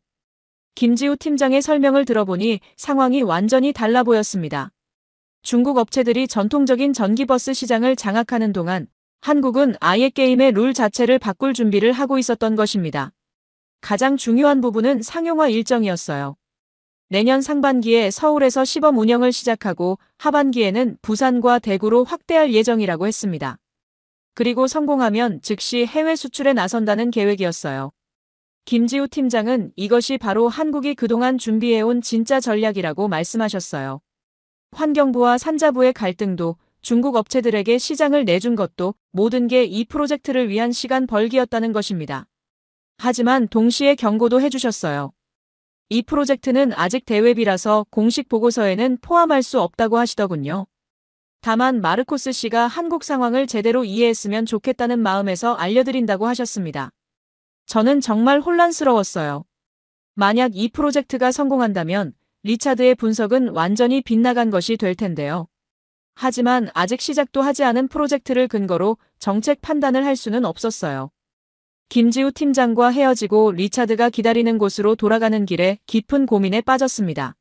김지우 팀장의 설명을 들어보니 상황이 완전히 달라 보였습니다. 중국 업체들이 전통적인 전기버스 시장을 장악하는 동안 한국은 아예 게임의 룰 자체를 바꿀 준비를 하고 있었던 것입니다. 가장 중요한 부분은 상용화 일정이었어요. 내년 상반기에 서울에서 시범 운영을 시작하고 하반기에는 부산과 대구로 확대할 예정이라고 했습니다. 그리고 성공하면 즉시 해외 수출에 나선다는 계획이었어요. 김지우 팀장은 이것이 바로 한국이 그동안 준비해온 진짜 전략이라고 말씀하셨어요. 환경부와 산자부의 갈등도 중국 업체들에게 시장을 내준 것도 모든 게 이 프로젝트를 위한 시간 벌기였다는 것입니다. 하지만 동시에 경고도 해주셨어요. 이 프로젝트는 아직 대회비라서 공식 보고서에는 포함할 수 없다고 하시더군요. 다만 마르코스 씨가 한국 상황을 제대로 이해했으면 좋겠다는 마음에서 알려드린다고 하셨습니다. 저는 정말 혼란스러웠어요. 만약 이 프로젝트가 성공한다면 리차드의 분석은 완전히 빗나간 것이 될 텐데요. 하지만 아직 시작도 하지 않은 프로젝트를 근거로 정책 판단을 할 수는 없었어요. 김지우 팀장과 헤어지고 리차드가 기다리는 곳으로 돌아가는 길에 깊은 고민에 빠졌습니다.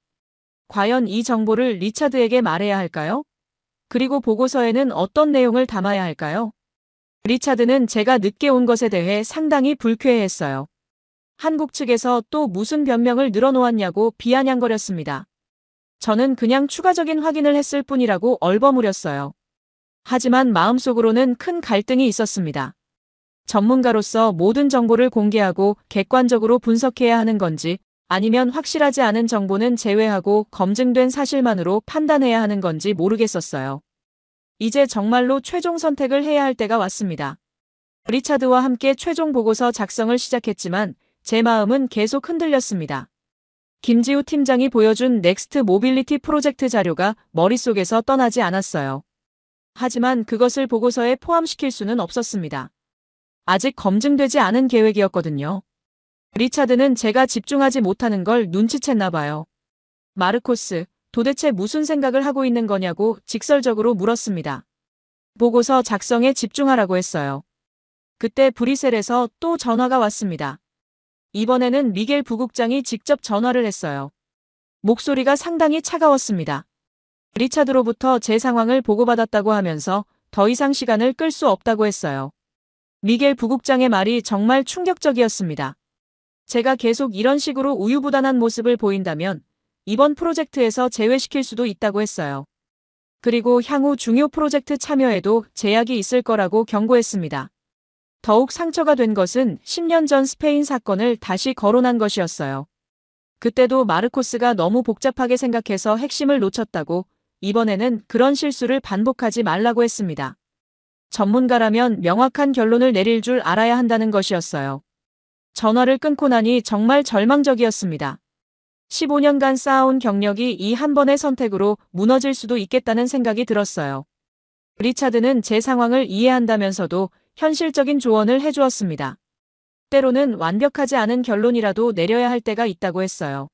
과연 이 정보를 리차드에게 말해야 할까요? 그리고 보고서에는 어떤 내용을 담아야 할까요? 리차드는 제가 늦게 온 것에 대해 상당히 불쾌해했어요. 한국 측에서 또 무슨 변명을 늘어놓았냐고 비아냥거렸습니다. 저는 그냥 추가적인 확인을 했을 뿐이라고 얼버무렸어요. 하지만 마음속으로는 큰 갈등이 있었습니다. 전문가로서 모든 정보를 공개하고 객관적으로 분석해야 하는 건지 아니면 확실하지 않은 정보는 제외하고 검증된 사실만으로 판단해야 하는 건지 모르겠었어요. 이제 정말로 최종 선택을 해야 할 때가 왔습니다. 리차드와 함께 최종 보고서 작성을 시작했지만 제 마음은 계속 흔들렸습니다. 김지우 팀장이 보여준 넥스트 모빌리티 프로젝트 자료가 머릿속에서 떠나지 않았어요. 하지만 그것을 보고서에 포함시킬 수는 없었습니다. 아직 검증되지 않은 계획이었거든요. 리차드는 제가 집중하지 못하는 걸 눈치챘나 봐요. 마르코스, 도대체 무슨 생각을 하고 있는 거냐고 직설적으로 물었습니다. 보고서 작성에 집중하라고 했어요. 그때 브뤼셀에서 또 전화가 왔습니다. 이번에는 미겔 부국장이 직접 전화를 했어요. 목소리가 상당히 차가웠습니다. 리차드로부터 제 상황을 보고받았다고 하면서 더 이상 시간을 끌 수 없다고 했어요. 미겔 부국장의 말이 정말 충격적이었습니다. 제가 계속 이런 식으로 우유부단한 모습을 보인다면 이번 프로젝트에서 제외시킬 수도 있다고 했어요. 그리고 향후 중요 프로젝트 참여에도 제약이 있을 거라고 경고했습니다. 더욱 상처가 된 것은 10년 전 스페인 사건을 다시 거론한 것이었어요. 그때도 마르코스가 너무 복잡하게 생각해서 핵심을 놓쳤다고 이번에는 그런 실수를 반복하지 말라고 했습니다. 전문가라면 명확한 결론을 내릴 줄 알아야 한다는 것이었어요. 전화를 끊고 나니 정말 절망적이었습니다. 15년간 쌓아온 경력이 이 한 번의 선택으로 무너질 수도 있겠다는 생각이 들었어요. 리차드는 제 상황을 이해한다면서도 현실적인 조언을 해주었습니다. 때로는 완벽하지 않은 결론이라도 내려야 할 때가 있다고 했어요.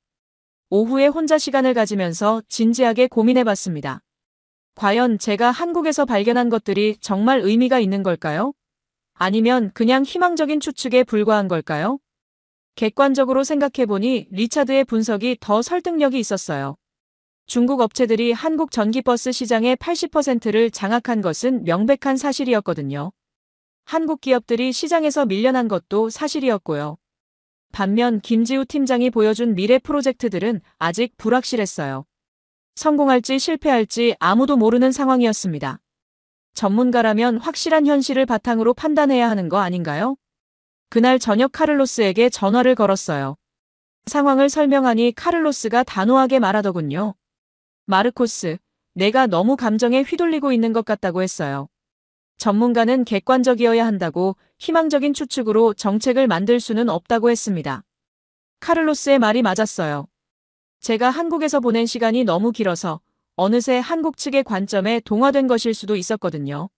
오후에 혼자 시간을 가지면서 진지하게 고민해봤습니다. 과연 제가 한국에서 발견한 것들이 정말 의미가 있는 걸까요? 아니면 그냥 희망적인 추측에 불과한 걸까요? 객관적으로 생각해보니 리차드의 분석이 더 설득력이 있었어요. 중국 업체들이 한국 전기버스 시장의 80%를 장악한 것은 명백한 사실이었거든요. 한국 기업들이 시장에서 밀려난 것도 사실이었고요. 반면 김지우 팀장이 보여준 미래 프로젝트들은 아직 불확실했어요. 성공할지 실패할지 아무도 모르는 상황이었습니다. 전문가라면 확실한 현실을 바탕으로 판단해야 하는 거 아닌가요? 그날 저녁 카를로스에게 전화를 걸었어요. 상황을 설명하니 카를로스가 단호하게 말하더군요. 마르코스, 내가 너무 감정에 휘둘리고 있는 것 같다고 했어요. 전문가는 객관적이어야 한다고 희망적인 추측으로 정책을 만들 수는 없다고 했습니다. 카를로스의 말이 맞았어요. 제가 한국에서 보낸 시간이 너무 길어서 어느새 한국 측의 관점에 동화된 것일 수도 있었거든요.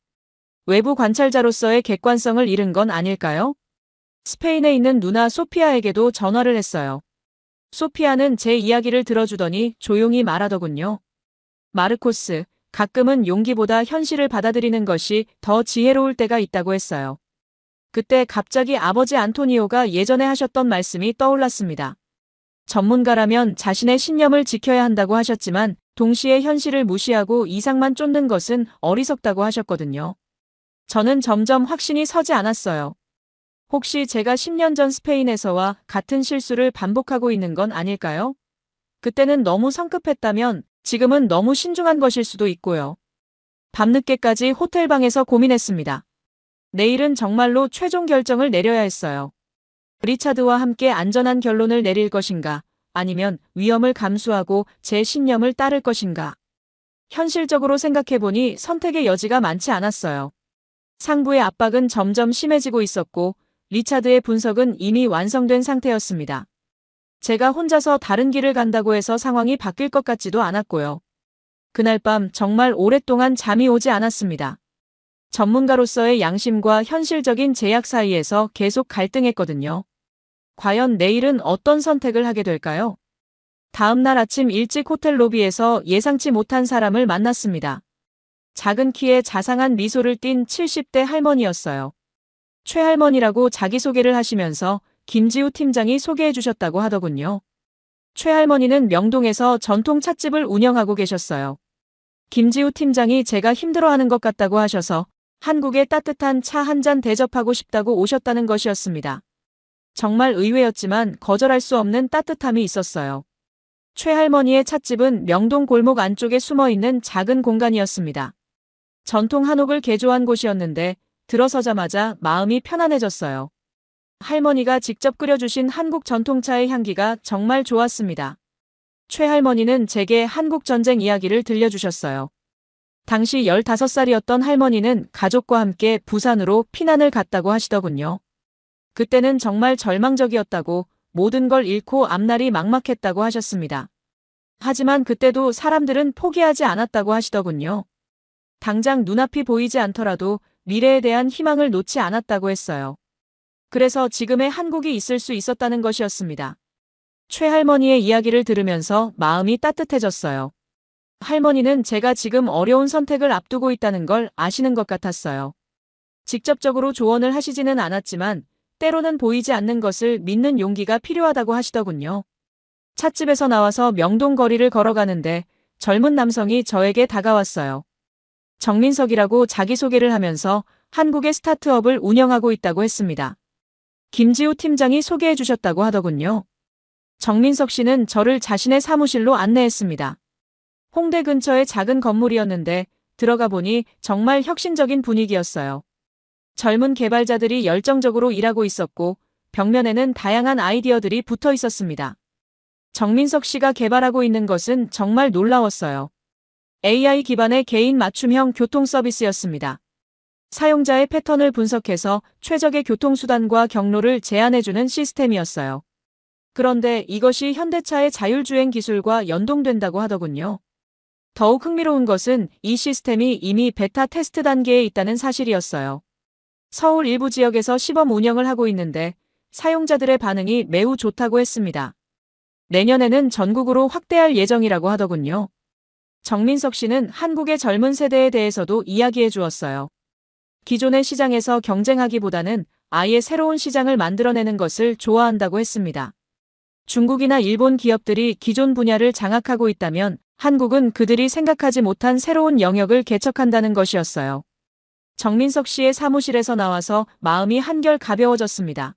외부 관찰자로서의 객관성을 잃은 건 아닐까요? 스페인에 있는 누나 소피아에게도 전화를 했어요. 소피아는 제 이야기를 들어주더니 조용히 말하더군요. 마르코스, 가끔은 용기보다 현실을 받아들이는 것이 더 지혜로울 때가 있다고 했어요. 그때 갑자기 아버지 안토니오가 예전에 하셨던 말씀이 떠올랐습니다. 전문가라면 자신의 신념을 지켜야 한다고 하셨지만 동시에 현실을 무시하고 이상만 쫓는 것은 어리석다고 하셨거든요. 저는 점점 확신이 서지 않았어요. 혹시 제가 10년 전 스페인에서와 같은 실수를 반복하고 있는 건 아닐까요? 그때는 너무 성급했다면 지금은 너무 신중한 것일 수도 있고요. 밤늦게까지 호텔방에서 고민했습니다. 내일은 정말로 최종 결정을 내려야 했어요. 리차드와 함께 안전한 결론을 내릴 것인가, 아니면 위험을 감수하고 제 신념을 따를 것인가. 현실적으로 생각해보니 선택의 여지가 많지 않았어요. 상부의 압박은 점점 심해지고 있었고, 리차드의 분석은 이미 완성된 상태였습니다. 제가 혼자서 다른 길을 간다고 해서 상황이 바뀔 것 같지도 않았고요. 그날 밤 정말 오랫동안 잠이 오지 않았습니다. 전문가로서의 양심과 현실적인 제약 사이에서 계속 갈등했거든요. 과연 내일은 어떤 선택을 하게 될까요? 다음 날 아침 일찍 호텔 로비에서 예상치 못한 사람을 만났습니다. 작은 키에 자상한 미소를 띤 70대 할머니였어요. 최 할머니라고 자기소개를 하시면서 김지우 팀장이 소개해 주셨다고 하더군요. 최 할머니는 명동에서 전통 찻집을 운영하고 계셨어요. 김지우 팀장이 제가 힘들어하는 것 같다고 하셔서 한국의 따뜻한 차 한 잔 대접하고 싶다고 오셨다는 것이었습니다. 정말 의외였지만 거절할 수 없는 따뜻함이 있었어요. 최 할머니의 찻집은 명동 골목 안쪽에 숨어있는 작은 공간이었습니다. 전통 한옥을 개조한 곳이었는데 들어서자마자 마음이 편안해졌어요. 할머니가 직접 끓여주신 한국 전통차의 향기가 정말 좋았습니다. 최 할머니는 제게 한국 전쟁 이야기를 들려주셨어요. 당시 15살이었던 할머니는 가족과 함께 부산으로 피난을 갔다고 하시더군요. 그때는 정말 절망적이었다고, 모든 걸 잃고 앞날이 막막했다고 하셨습니다. 하지만 그때도 사람들은 포기하지 않았다고 하시더군요. 당장 눈앞이 보이지 않더라도 미래에 대한 희망을 놓지 않았다고 했어요. 그래서 지금의 한국이 있을 수 있었다는 것이었습니다. 최 할머니의 이야기를 들으면서 마음이 따뜻해졌어요. 할머니는 제가 지금 어려운 선택을 앞두고 있다는 걸 아시는 것 같았어요. 직접적으로 조언을 하시지는 않았지만 때로는 보이지 않는 것을 믿는 용기가 필요하다고 하시더군요. 찻집에서 나와서 명동 거리를 걸어가는데 젊은 남성이 저에게 다가왔어요. 정민석이라고 자기소개를 하면서 한국의 스타트업을 운영하고 있다고 했습니다. 김지우 팀장이 소개해 주셨다고 하더군요. 정민석 씨는 저를 자신의 사무실로 안내했습니다. 홍대 근처의 작은 건물이었는데 들어가 보니 정말 혁신적인 분위기였어요. 젊은 개발자들이 열정적으로 일하고 있었고 벽면에는 다양한 아이디어들이 붙어 있었습니다. 정민석 씨가 개발하고 있는 것은 정말 놀라웠어요. AI 기반의 개인 맞춤형 교통 서비스였습니다. 사용자의 패턴을 분석해서 최적의 교통수단과 경로를 제안해주는 시스템이었어요. 그런데 이것이 현대차의 자율주행 기술과 연동된다고 하더군요. 더욱 흥미로운 것은 이 시스템이 이미 베타 테스트 단계에 있다는 사실이었어요. 서울 일부 지역에서 시범 운영을 하고 있는데 사용자들의 반응이 매우 좋다고 했습니다. 내년에는 전국으로 확대할 예정이라고 하더군요. 정민석 씨는 한국의 젊은 세대에 대해서도 이야기해 주었어요. 기존의 시장에서 경쟁하기보다는 아예 새로운 시장을 만들어내는 것을 좋아한다고 했습니다. 중국이나 일본 기업들이 기존 분야를 장악하고 있다면 한국은 그들이 생각하지 못한 새로운 영역을 개척한다는 것이었어요. 정민석 씨의 사무실에서 나와서 마음이 한결 가벼워졌습니다.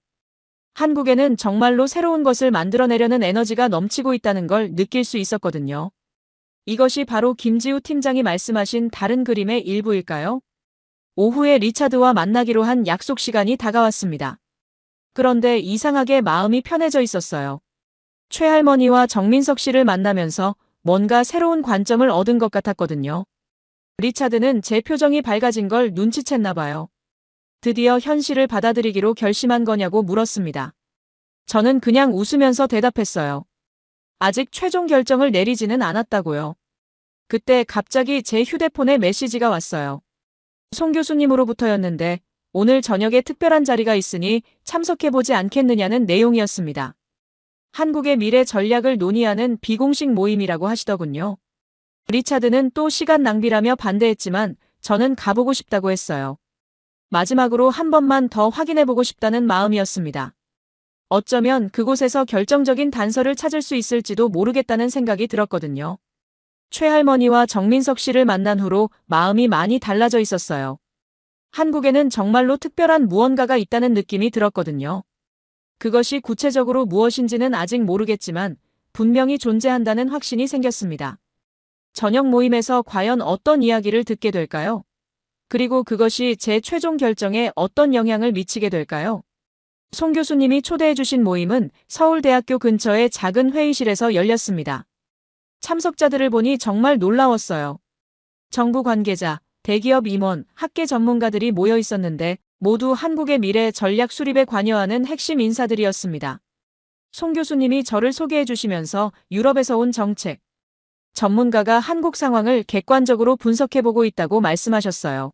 한국에는 정말로 새로운 것을 만들어내려는 에너지가 넘치고 있다는 걸 느낄 수 있었거든요. 이것이 바로 김지우 팀장이 말씀하신 다른 그림의 일부일까요? 오후에 리차드와 만나기로 한 약속 시간이 다가왔습니다. 그런데 이상하게 마음이 편해져 있었어요. 최 할머니와 정민석 씨를 만나면서 뭔가 새로운 관점을 얻은 것 같았거든요. 리차드는 제 표정이 밝아진 걸 눈치챘나 봐요. 드디어 현실을 받아들이기로 결심한 거냐고 물었습니다. 저는 그냥 웃으면서 대답했어요. 아직 최종 결정을 내리지는 않았다고요. 그때 갑자기 제 휴대폰에 메시지가 왔어요. 송 교수님으로부터였는데 오늘 저녁에 특별한 자리가 있으니 참석해보지 않겠느냐는 내용이었습니다. 한국의 미래 전략을 논의하는 비공식 모임이라고 하시더군요. 리차드는 또 시간 낭비라며 반대했지만 저는 가보고 싶다고 했어요. 마지막으로 한 번만 더 확인해보고 싶다는 마음이었습니다. 어쩌면 그곳에서 결정적인 단서를 찾을 수 있을지도 모르겠다는 생각이 들었거든요. 최 할머니와 정민석 씨를 만난 후로 마음이 많이 달라져 있었어요. 한국에는 정말로 특별한 무언가가 있다는 느낌이 들었거든요. 그것이 구체적으로 무엇인지는 아직 모르겠지만 분명히 존재한다는 확신이 생겼습니다. 저녁 모임에서 과연 어떤 이야기를 듣게 될까요? 그리고 그것이 제 최종 결정에 어떤 영향을 미치게 될까요? 송 교수님이 초대해 주신 모임은 서울대학교 근처의 작은 회의실에서 열렸습니다. 참석자들을 보니 정말 놀라웠어요. 정부 관계자, 대기업 임원, 학계 전문가들이 모여 있었는데 모두 한국의 미래 전략 수립에 관여하는 핵심 인사들이었습니다. 송 교수님이 저를 소개해 주시면서 유럽에서 온 정책 전문가가 한국 상황을 객관적으로 분석해보고 있다고 말씀하셨어요.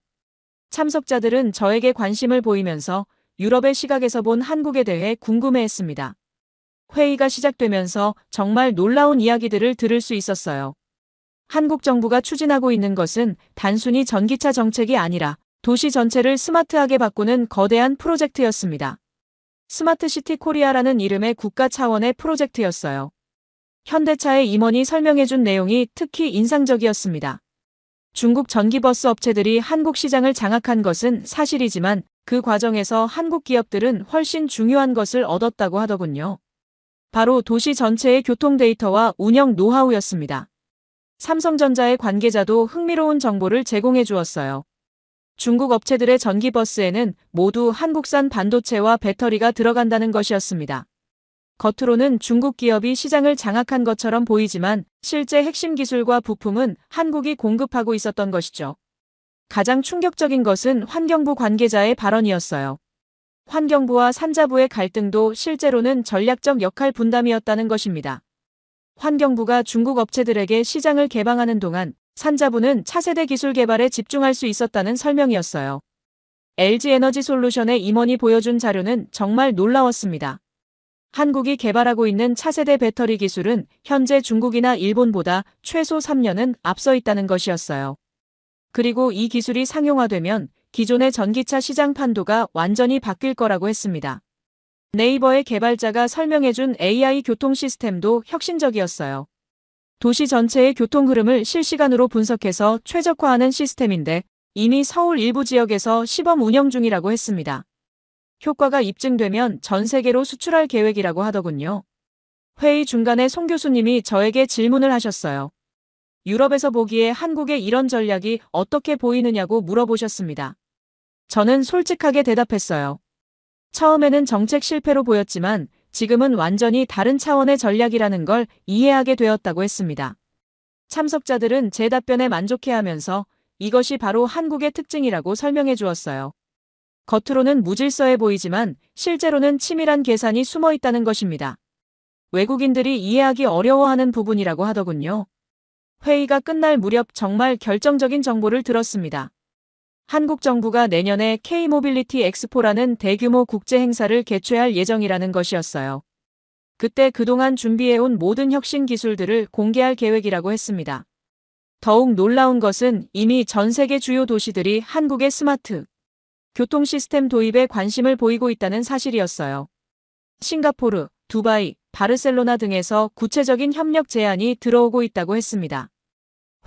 참석자들은 저에게 관심을 보이면서 유럽의 시각에서 본 한국에 대해 궁금해했습니다. 회의가 시작되면서 정말 놀라운 이야기들을 들을 수 있었어요. 한국 정부가 추진하고 있는 것은 단순히 전기차 정책이 아니라 도시 전체를 스마트하게 바꾸는 거대한 프로젝트였습니다. 스마트시티 코리아라는 이름의 국가 차원의 프로젝트였어요. 현대차의 임원이 설명해준 내용이 특히 인상적이었습니다. 중국 전기버스 업체들이 한국 시장을 장악한 것은 사실이지만 그 과정에서 한국 기업들은 훨씬 중요한 것을 얻었다고 하더군요. 바로 도시 전체의 교통 데이터와 운영 노하우였습니다. 삼성전자의 관계자도 흥미로운 정보를 제공해 주었어요. 중국 업체들의 전기버스에는 모두 한국산 반도체와 배터리가 들어간다는 것이었습니다. 겉으로는 중국 기업이 시장을 장악한 것처럼 보이지만 실제 핵심 기술과 부품은 한국이 공급하고 있었던 것이죠. 가장 충격적인 것은 환경부 관계자의 발언이었어요. 환경부와 산자부의 갈등도 실제로는 전략적 역할 분담이었다는 것입니다. 환경부가 중국 업체들에게 시장을 개방하는 동안 산자부는 차세대 기술 개발에 집중할 수 있었다는 설명이었어요. LG에너지솔루션의 임원이 보여준 자료는 정말 놀라웠습니다. 한국이 개발하고 있는 차세대 배터리 기술은 현재 중국이나 일본보다 최소 3년은 앞서 있다는 것이었어요. 그리고 이 기술이 상용화되면 기존의 전기차 시장 판도가 완전히 바뀔 거라고 했습니다. 네이버의 개발자가 설명해준 AI 교통 시스템도 혁신적이었어요. 도시 전체의 교통 흐름을 실시간으로 분석해서 최적화하는 시스템인데 이미 서울 일부 지역에서 시범 운영 중이라고 했습니다. 효과가 입증되면 전 세계로 수출할 계획이라고 하더군요. 회의 중간에 송 교수님이 저에게 질문을 하셨어요. 유럽에서 보기에 한국의 이런 전략이 어떻게 보이느냐고 물어보셨습니다. 저는 솔직하게 대답했어요. 처음에는 정책 실패로 보였지만 지금은 완전히 다른 차원의 전략이라는 걸 이해하게 되었다고 했습니다. 참석자들은 제 답변에 만족해하면서 이것이 바로 한국의 특징이라고 설명해 주었어요. 겉으로는 무질서해 보이지만 실제로는 치밀한 계산이 숨어 있다는 것입니다. 외국인들이 이해하기 어려워하는 부분이라고 하더군요. 회의가 끝날 무렵 정말 결정적인 정보를 들었습니다. 한국 정부가 내년에 K-모빌리티 엑스포라는 대규모 국제 행사를 개최할 예정이라는 것이었어요. 그때 그동안 준비해온 모든 혁신 기술들을 공개할 계획이라고 했습니다. 더욱 놀라운 것은 이미 전 세계 주요 도시들이 한국의 스마트 교통 시스템 도입에 관심을 보이고 있다는 사실이었어요. 싱가포르, 두바이, 바르셀로나 등에서 구체적인 협력 제안이 들어오고 있다고 했습니다.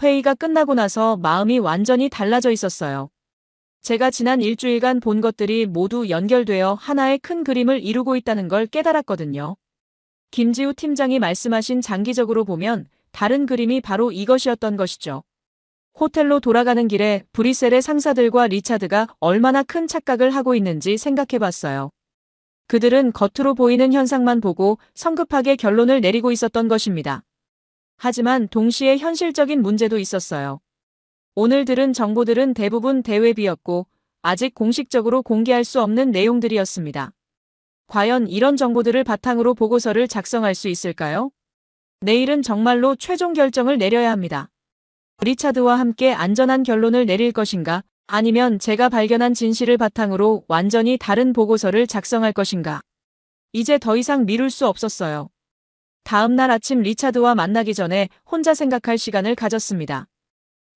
회의가 끝나고 나서 마음이 완전히 달라져 있었어요. 제가 지난 일주일간 본 것들이 모두 연결되어 하나의 큰 그림을 이루고 있다는 걸 깨달았거든요. 김지우 팀장이 말씀하신 장기적으로 보면 다른 그림이 바로 이것이었던 것이죠. 호텔로 돌아가는 길에 브뤼셀의 상사들과 리차드가 얼마나 큰 착각을 하고 있는지 생각해 봤어요. 그들은 겉으로 보이는 현상만 보고 성급하게 결론을 내리고 있었던 것입니다. 하지만 동시에 현실적인 문제도 있었어요. 오늘 들은 정보들은 대부분 대외비였고 아직 공식적으로 공개할 수 없는 내용들이었습니다. 과연 이런 정보들을 바탕으로 보고서를 작성할 수 있을까요? 내일은 정말로 최종 결정을 내려야 합니다. 리차드와 함께 안전한 결론을 내릴 것인가? 아니면 제가 발견한 진실을 바탕으로 완전히 다른 보고서를 작성할 것인가? 이제 더 이상 미룰 수 없었어요. 다음 날 아침 리차드와 만나기 전에 혼자 생각할 시간을 가졌습니다.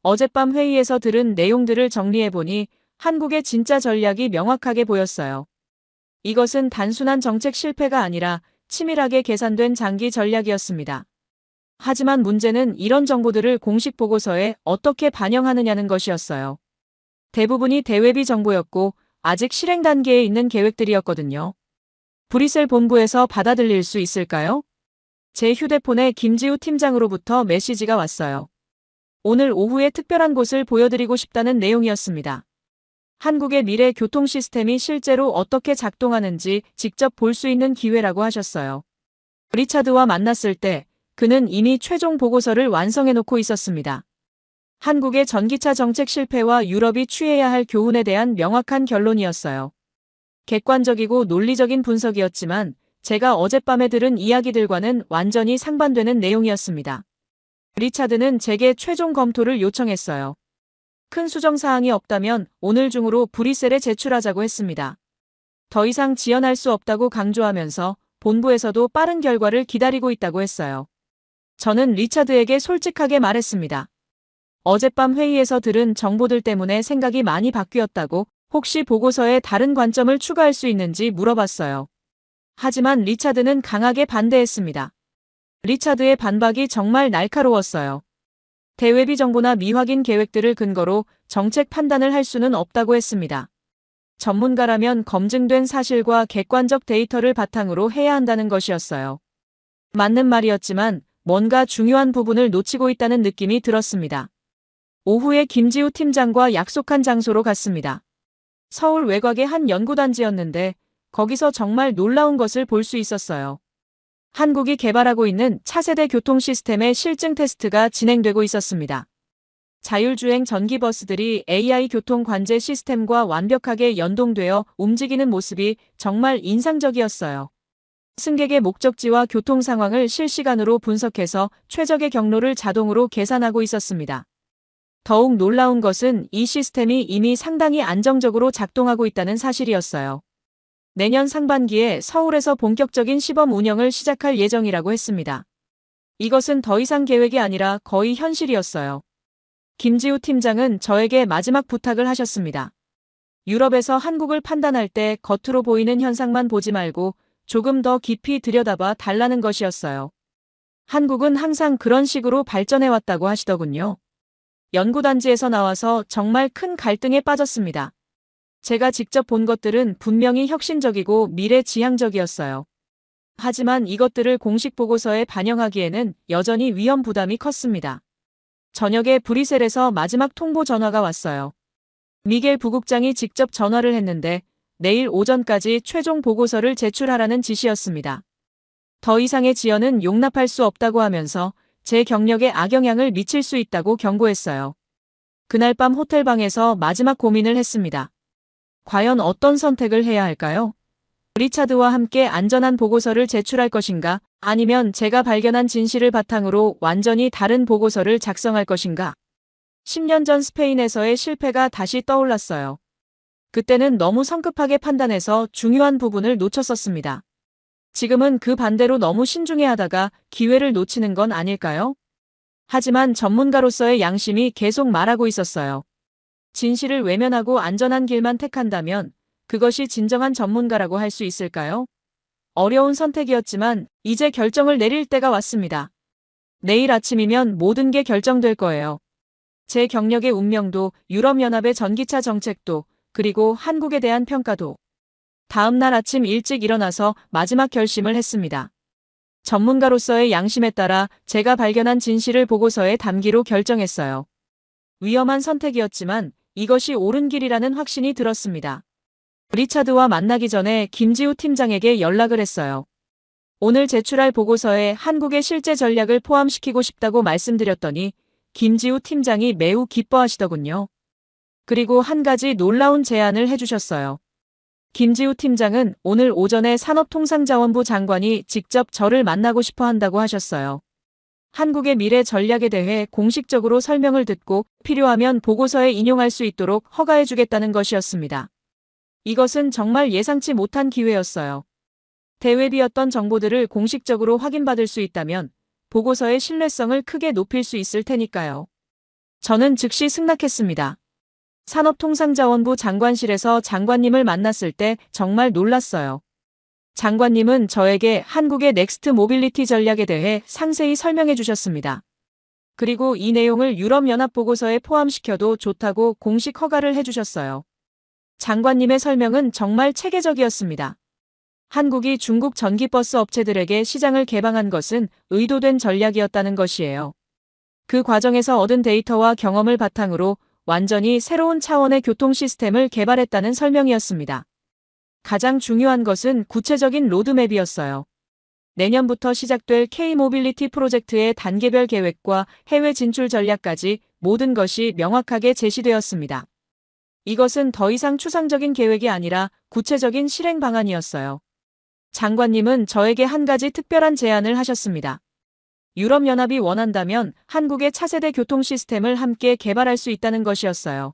어젯밤 회의에서 들은 내용들을 정리해보니 한국의 진짜 전략이 명확하게 보였어요. 이것은 단순한 정책 실패가 아니라 치밀하게 계산된 장기 전략이었습니다. 하지만 문제는 이런 정보들을 공식 보고서에 어떻게 반영하느냐는 것이었어요. 대부분이 대외비 정보였고 아직 실행 단계에 있는 계획들이었거든요. 브뤼셀 본부에서 받아들일 수 있을까요? 제 휴대폰에 김지우 팀장으로부터 메시지가 왔어요. 오늘 오후에 특별한 곳을 보여드리고 싶다는 내용이었습니다. 한국의 미래 교통 시스템이 실제로 어떻게 작동하는지 직접 볼 수 있는 기회라고 하셨어요. 리차드와 만났을 때 그는 이미 최종 보고서를 완성해놓고 있었습니다. 한국의 전기차 정책 실패와 유럽이 취해야 할 교훈에 대한 명확한 결론이었어요. 객관적이고 논리적인 분석이었지만 제가 어젯밤에 들은 이야기들과는 완전히 상반되는 내용이었습니다. 리차드는 제게 최종 검토를 요청했어요. 큰 수정사항이 없다면 오늘 중으로 브뤼셀에 제출하자고 했습니다. 더 이상 지연할 수 없다고 강조하면서 본부에서도 빠른 결과를 기다리고 있다고 했어요. 저는 리차드에게 솔직하게 말했습니다. 어젯밤 회의에서 들은 정보들 때문에 생각이 많이 바뀌었다고 혹시 보고서에 다른 관점을 추가할 수 있는지 물어봤어요. 하지만 리차드는 강하게 반대했습니다. 리차드의 반박이 정말 날카로웠어요. 대외비 정보나 미확인 계획들을 근거로 정책 판단을 할 수는 없다고 했습니다. 전문가라면 검증된 사실과 객관적 데이터를 바탕으로 해야 한다는 것이었어요. 맞는 말이었지만 뭔가 중요한 부분을 놓치고 있다는 느낌이 들었습니다. 오후에 김지우 팀장과 약속한 장소로 갔습니다. 서울 외곽의 한 연구단지였는데 거기서 정말 놀라운 것을 볼 수 있었어요. 한국이 개발하고 있는 차세대 교통 시스템의 실증 테스트가 진행되고 있었습니다. 자율주행 전기버스들이 AI 교통 관제 시스템과 완벽하게 연동되어 움직이는 모습이 정말 인상적이었어요. 승객의 목적지와 교통 상황을 실시간으로 분석해서 최적의 경로를 자동으로 계산하고 있었습니다. 더욱 놀라운 것은 이 시스템이 이미 상당히 안정적으로 작동하고 있다는 사실이었어요. 내년 상반기에 서울에서 본격적인 시범 운영을 시작할 예정이라고 했습니다. 이것은 더 이상 계획이 아니라 거의 현실이었어요. 김지우 팀장은 저에게 마지막 부탁을 하셨습니다. 유럽에서 한국을 판단할 때 겉으로 보이는 현상만 보지 말고 조금 더 깊이 들여다봐 달라는 것이었어요. 한국은 항상 그런 식으로 발전해왔다고 하시더군요. 연구단지에서 나와서 정말 큰 갈등에 빠졌습니다. 제가 직접 본 것들은 분명히 혁신적이고 미래지향적이었어요. 하지만 이것들을 공식 보고서에 반영하기에는 여전히 위험 부담이 컸습니다. 저녁에 브뤼셀에서 마지막 통보 전화가 왔어요. 미겔 부국장이 직접 전화를 했는데 내일 오전까지 최종 보고서를 제출하라는 지시였습니다. 더 이상의 지연은 용납할 수 없다고 하면서 제 경력에 악영향을 미칠 수 있다고 경고했어요. 그날 밤 호텔방에서 마지막 고민을 했습니다. 과연 어떤 선택을 해야 할까요? 리차드와 함께 안전한 보고서를 제출할 것인가? 아니면 제가 발견한 진실을 바탕으로 완전히 다른 보고서를 작성할 것인가? 10년 전 스페인에서의 실패가 다시 떠올랐어요. 그때는 너무 성급하게 판단해서 중요한 부분을 놓쳤었습니다. 지금은 그 반대로 너무 신중해 하다가 기회를 놓치는 건 아닐까요? 하지만 전문가로서의 양심이 계속 말하고 있었어요. 진실을 외면하고 안전한 길만 택한다면 그것이 진정한 전문가라고 할 수 있을까요? 어려운 선택이었지만 이제 결정을 내릴 때가 왔습니다. 내일 아침이면 모든 게 결정될 거예요. 제 경력의 운명도, 유럽연합의 전기차 정책도, 그리고 한국에 대한 평가도. 다음 날 아침 일찍 일어나서 마지막 결심을 했습니다. 전문가로서의 양심에 따라 제가 발견한 진실을 보고서에 담기로 결정했어요. 위험한 선택이었지만 이것이 옳은 길이라는 확신이 들었습니다. 리차드와 만나기 전에 김지우 팀장에게 연락을 했어요. 오늘 제출할 보고서에 한국의 실제 전략을 포함시키고 싶다고 말씀드렸더니 김지우 팀장이 매우 기뻐하시더군요. 그리고 한 가지 놀라운 제안을 해주셨어요. 김지우 팀장은 오늘 오전에 산업통상자원부 장관이 직접 저를 만나고 싶어 한다고 하셨어요. 한국의 미래 전략에 대해 공식적으로 설명을 듣고 필요하면 보고서에 인용할 수 있도록 허가해주겠다는 것이었습니다. 이것은 정말 예상치 못한 기회였어요. 대외비었던 정보들을 공식적으로 확인받을 수 있다면 보고서의 신뢰성을 크게 높일 수 있을 테니까요. 저는 즉시 승낙했습니다. 산업통상자원부 장관실에서 장관님을 만났을 때 정말 놀랐어요. 장관님은 저에게 한국의 넥스트 모빌리티 전략에 대해 상세히 설명해 주셨습니다. 그리고 이 내용을 유럽연합 보고서에 포함시켜도 좋다고 공식 허가를 해주셨어요. 장관님의 설명은 정말 체계적이었습니다. 한국이 중국 전기버스 업체들에게 시장을 개방한 것은 의도된 전략이었다는 것이에요. 그 과정에서 얻은 데이터와 경험을 바탕으로 완전히 새로운 차원의 교통 시스템을 개발했다는 설명이었습니다. 가장 중요한 것은 구체적인 로드맵이었어요. 내년부터 시작될 K-모빌리티 프로젝트의 단계별 계획과 해외 진출 전략까지 모든 것이 명확하게 제시되었습니다. 이것은 더 이상 추상적인 계획이 아니라 구체적인 실행 방안이었어요. 장관님은 저에게 한 가지 특별한 제안을 하셨습니다. 유럽연합이 원한다면 한국의 차세대 교통 시스템을 함께 개발할 수 있다는 것이었어요.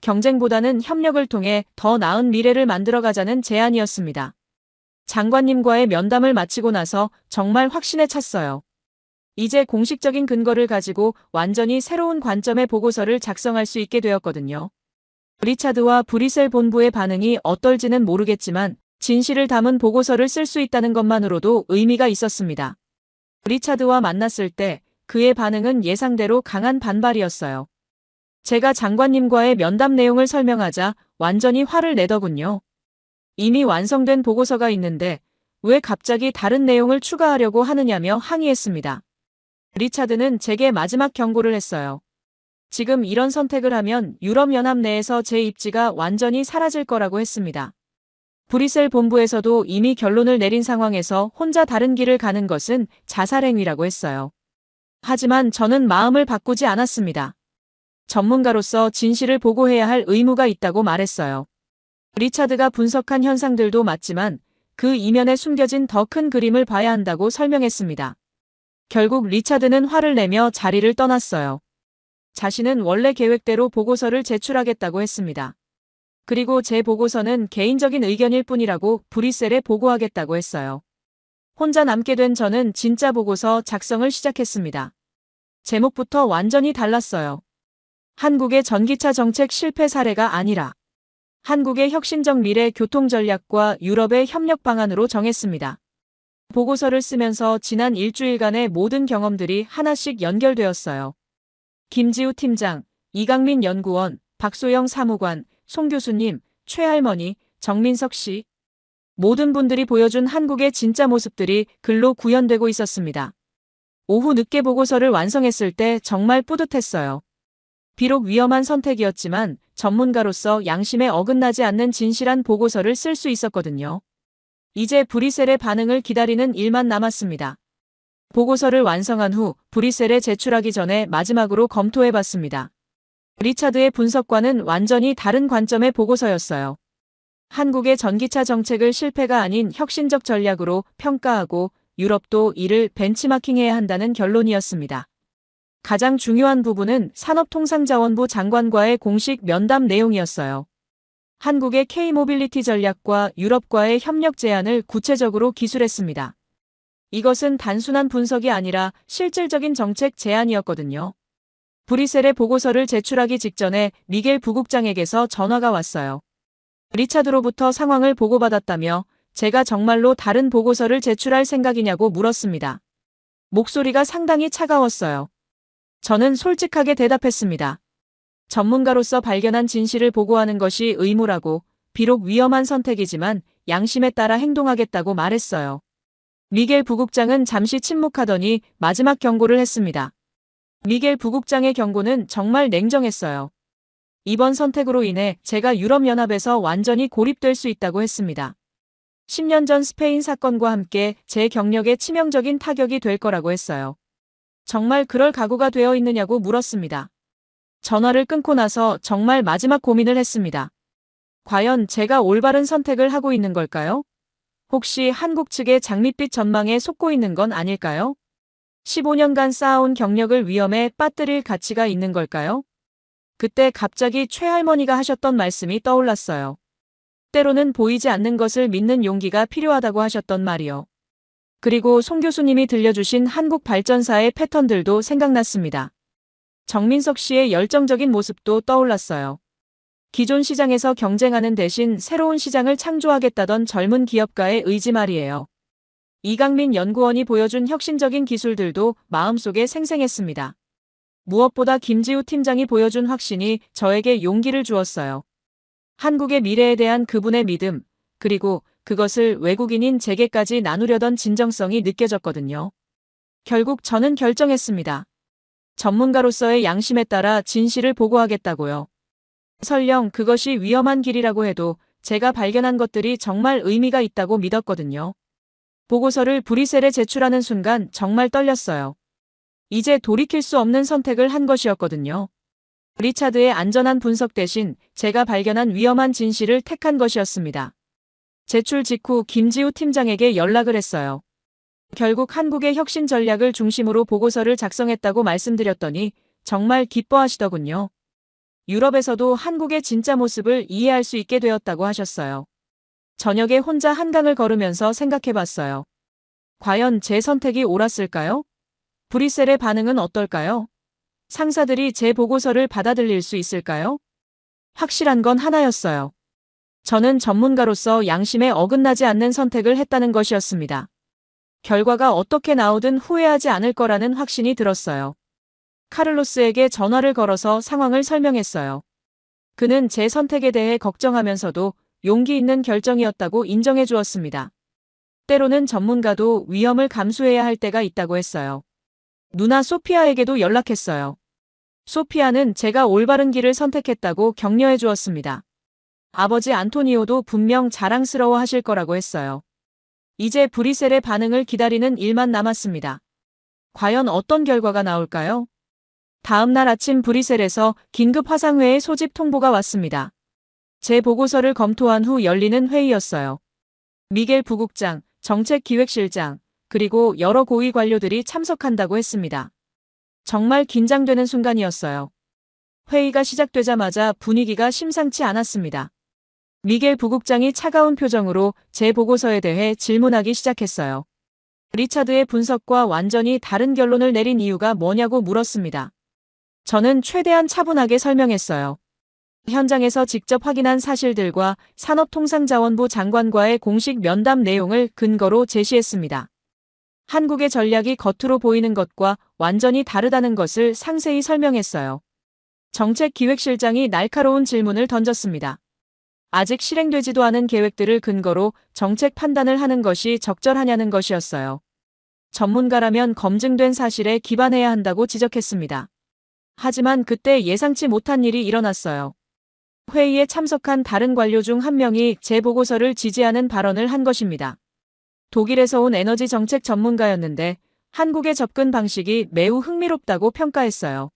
경쟁보다는 협력을 통해 더 나은 미래를 만들어가자는 제안이었습니다. 장관님과의 면담을 마치고 나서 정말 확신에 찼어요. 이제 공식적인 근거를 가지고 완전히 새로운 관점의 보고서를 작성할 수 있게 되었거든요. 리차드와 브뤼셀 본부의 반응이 어떨지는 모르겠지만 진실을 담은 보고서를 쓸 수 있다는 것만으로도 의미가 있었습니다. 리차드와 만났을 때 그의 반응은 예상대로 강한 반발이었어요. 제가 장관님과의 면담 내용을 설명하자 완전히 화를 내더군요. 이미 완성된 보고서가 있는데 왜 갑자기 다른 내용을 추가하려고 하느냐며 항의했습니다. 리차드는 제게 마지막 경고를 했어요. 지금 이런 선택을 하면 유럽연합 내에서 제 입지가 완전히 사라질 거라고 했습니다. 브뤼셀 본부에서도 이미 결론을 내린 상황에서 혼자 다른 길을 가는 것은 자살행위라고 했어요. 하지만 저는 마음을 바꾸지 않았습니다. 전문가로서 진실을 보고해야 할 의무가 있다고 말했어요. 리차드가 분석한 현상들도 맞지만 그 이면에 숨겨진 더 큰 그림을 봐야 한다고 설명했습니다. 결국 리차드는 화를 내며 자리를 떠났어요. 자신은 원래 계획대로 보고서를 제출하겠다고 했습니다. 그리고 제 보고서는 개인적인 의견일 뿐이라고 브뤼셀에 보고하겠다고 했어요. 혼자 남게 된 저는 진짜 보고서 작성을 시작했습니다. 제목부터 완전히 달랐어요. 한국의 전기차 정책 실패 사례가 아니라 한국의 혁신적 미래 교통 전략과 유럽의 협력 방안으로 정했습니다. 보고서를 쓰면서 지난 일주일간의 모든 경험들이 하나씩 연결되었어요. 김지우 팀장, 이강민 연구원, 박소영 사무관, 송 교수님, 최할머니, 정민석 씨. 모든 분들이 보여준 한국의 진짜 모습들이 글로 구현되고 있었습니다. 오후 늦게 보고서를 완성했을 때 정말 뿌듯했어요. 비록 위험한 선택이었지만 전문가로서 양심에 어긋나지 않는 진실한 보고서를 쓸 수 있었거든요. 이제 브뤼셀의 반응을 기다리는 일만 남았습니다. 보고서를 완성한 후 브뤼셀에 제출하기 전에 마지막으로 검토해봤습니다. 리차드의 분석과는 완전히 다른 관점의 보고서였어요. 한국의 전기차 정책을 실패가 아닌 혁신적 전략으로 평가하고 유럽도 이를 벤치마킹해야 한다는 결론이었습니다. 가장 중요한 부분은 산업통상자원부 장관과의 공식 면담 내용이었어요. 한국의 K-모빌리티 전략과 유럽과의 협력 제안을 구체적으로 기술했습니다. 이것은 단순한 분석이 아니라 실질적인 정책 제안이었거든요. 브뤼셀에 보고서를 제출하기 직전에 미겔 부국장에게서 전화가 왔어요. 리차드로부터 상황을 보고받았다며 제가 정말로 다른 보고서를 제출할 생각이냐고 물었습니다. 목소리가 상당히 차가웠어요. 저는 솔직하게 대답했습니다. 전문가로서 발견한 진실을 보고하는 것이 의무라고, 비록 위험한 선택이지만 양심에 따라 행동하겠다고 말했어요. 미겔 부국장은 잠시 침묵하더니 마지막 경고를 했습니다. 미겔 부국장의 경고는 정말 냉정했어요. 이번 선택으로 인해 제가 유럽연합에서 완전히 고립될 수 있다고 했습니다. 10년 전 스페인 사건과 함께 제 경력에 치명적인 타격이 될 거라고 했어요. 정말 그럴 각오가 되어 있느냐고 물었습니다. 전화를 끊고 나서 정말 마지막 고민을 했습니다. 과연 제가 올바른 선택을 하고 있는 걸까요? 혹시 한국 측의 장밋빛 전망에 속고 있는 건 아닐까요? 15년간 쌓아온 경력을 위험에 빠뜨릴 가치가 있는 걸까요? 그때 갑자기 최할머니가 하셨던 말씀이 떠올랐어요. 때로는 보이지 않는 것을 믿는 용기가 필요하다고 하셨던 말이요. 그리고 송 교수님이 들려주신 한국 발전사의 패턴들도 생각났습니다. 정민석 씨의 열정적인 모습도 떠올랐어요. 기존 시장에서 경쟁하는 대신 새로운 시장을 창조하겠다던 젊은 기업가의 의지 말이에요. 이강민 연구원이 보여준 혁신적인 기술들도 마음속에 생생했습니다. 무엇보다 김지우 팀장이 보여준 확신이 저에게 용기를 주었어요. 한국의 미래에 대한 그분의 믿음, 그리고 그것을 외국인인 제게까지 나누려던 진정성이 느껴졌거든요. 결국 저는 결정했습니다. 전문가로서의 양심에 따라 진실을 보고하겠다고요. 설령 그것이 위험한 길이라고 해도 제가 발견한 것들이 정말 의미가 있다고 믿었거든요. 보고서를 브뤼셀에 제출하는 순간 정말 떨렸어요. 이제 돌이킬 수 없는 선택을 한 것이었거든요. 리차드의 안전한 분석 대신 제가 발견한 위험한 진실을 택한 것이었습니다. 제출 직후 김지우 팀장에게 연락을 했어요. 결국 한국의 혁신 전략을 중심으로 보고서를 작성했다고 말씀드렸더니 정말 기뻐하시더군요. 유럽에서도 한국의 진짜 모습을 이해할 수 있게 되었다고 하셨어요. 저녁에 혼자 한강을 걸으면서 생각해봤어요. 과연 제 선택이 옳았을까요? 브뤼셀의 반응은 어떨까요? 상사들이 제 보고서를 받아들일 수 있을까요? 확실한 건 하나였어요. 저는 전문가로서 양심에 어긋나지 않는 선택을 했다는 것이었습니다. 결과가 어떻게 나오든 후회하지 않을 거라는 확신이 들었어요. 카를로스에게 전화를 걸어서 상황을 설명했어요. 그는 제 선택에 대해 걱정하면서도 용기 있는 결정이었다고 인정해 주었습니다. 때로는 전문가도 위험을 감수해야 할 때가 있다고 했어요. 누나 소피아에게도 연락했어요. 소피아는 제가 올바른 길을 선택했다고 격려해 주었습니다. 아버지 안토니오도 분명 자랑스러워 하실 거라고 했어요. 이제 브뤼셀의 반응을 기다리는 일만 남았습니다. 과연 어떤 결과가 나올까요? 다음 날 아침 브뤼셀에서 긴급 화상회의 소집 통보가 왔습니다. 제 보고서를 검토한 후 열리는 회의였어요. 미겔 부국장, 정책기획실장, 그리고 여러 고위 관료들이 참석한다고 했습니다. 정말 긴장되는 순간이었어요. 회의가 시작되자마자 분위기가 심상치 않았습니다. 미겔 부국장이 차가운 표정으로 제 보고서에 대해 질문하기 시작했어요. 리차드의 분석과 완전히 다른 결론을 내린 이유가 뭐냐고 물었습니다. 저는 최대한 차분하게 설명했어요. 현장에서 직접 확인한 사실들과 산업통상자원부 장관과의 공식 면담 내용을 근거로 제시했습니다. 한국의 전략이 겉으로 보이는 것과 완전히 다르다는 것을 상세히 설명했어요. 정책기획실장이 날카로운 질문을 던졌습니다. 아직 실행되지도 않은 계획들을 근거로 정책 판단을 하는 것이 적절하냐는 것이었어요. 전문가라면 검증된 사실에 기반해야 한다고 지적했습니다. 하지만 그때 예상치 못한 일이 일어났어요. 회의에 참석한 다른 관료 중 한 명이 제 보고서를 지지하는 발언을 한 것입니다. 독일에서 온 에너지 정책 전문가였는데 한국의 접근 방식이 매우 흥미롭다고 평가했어요.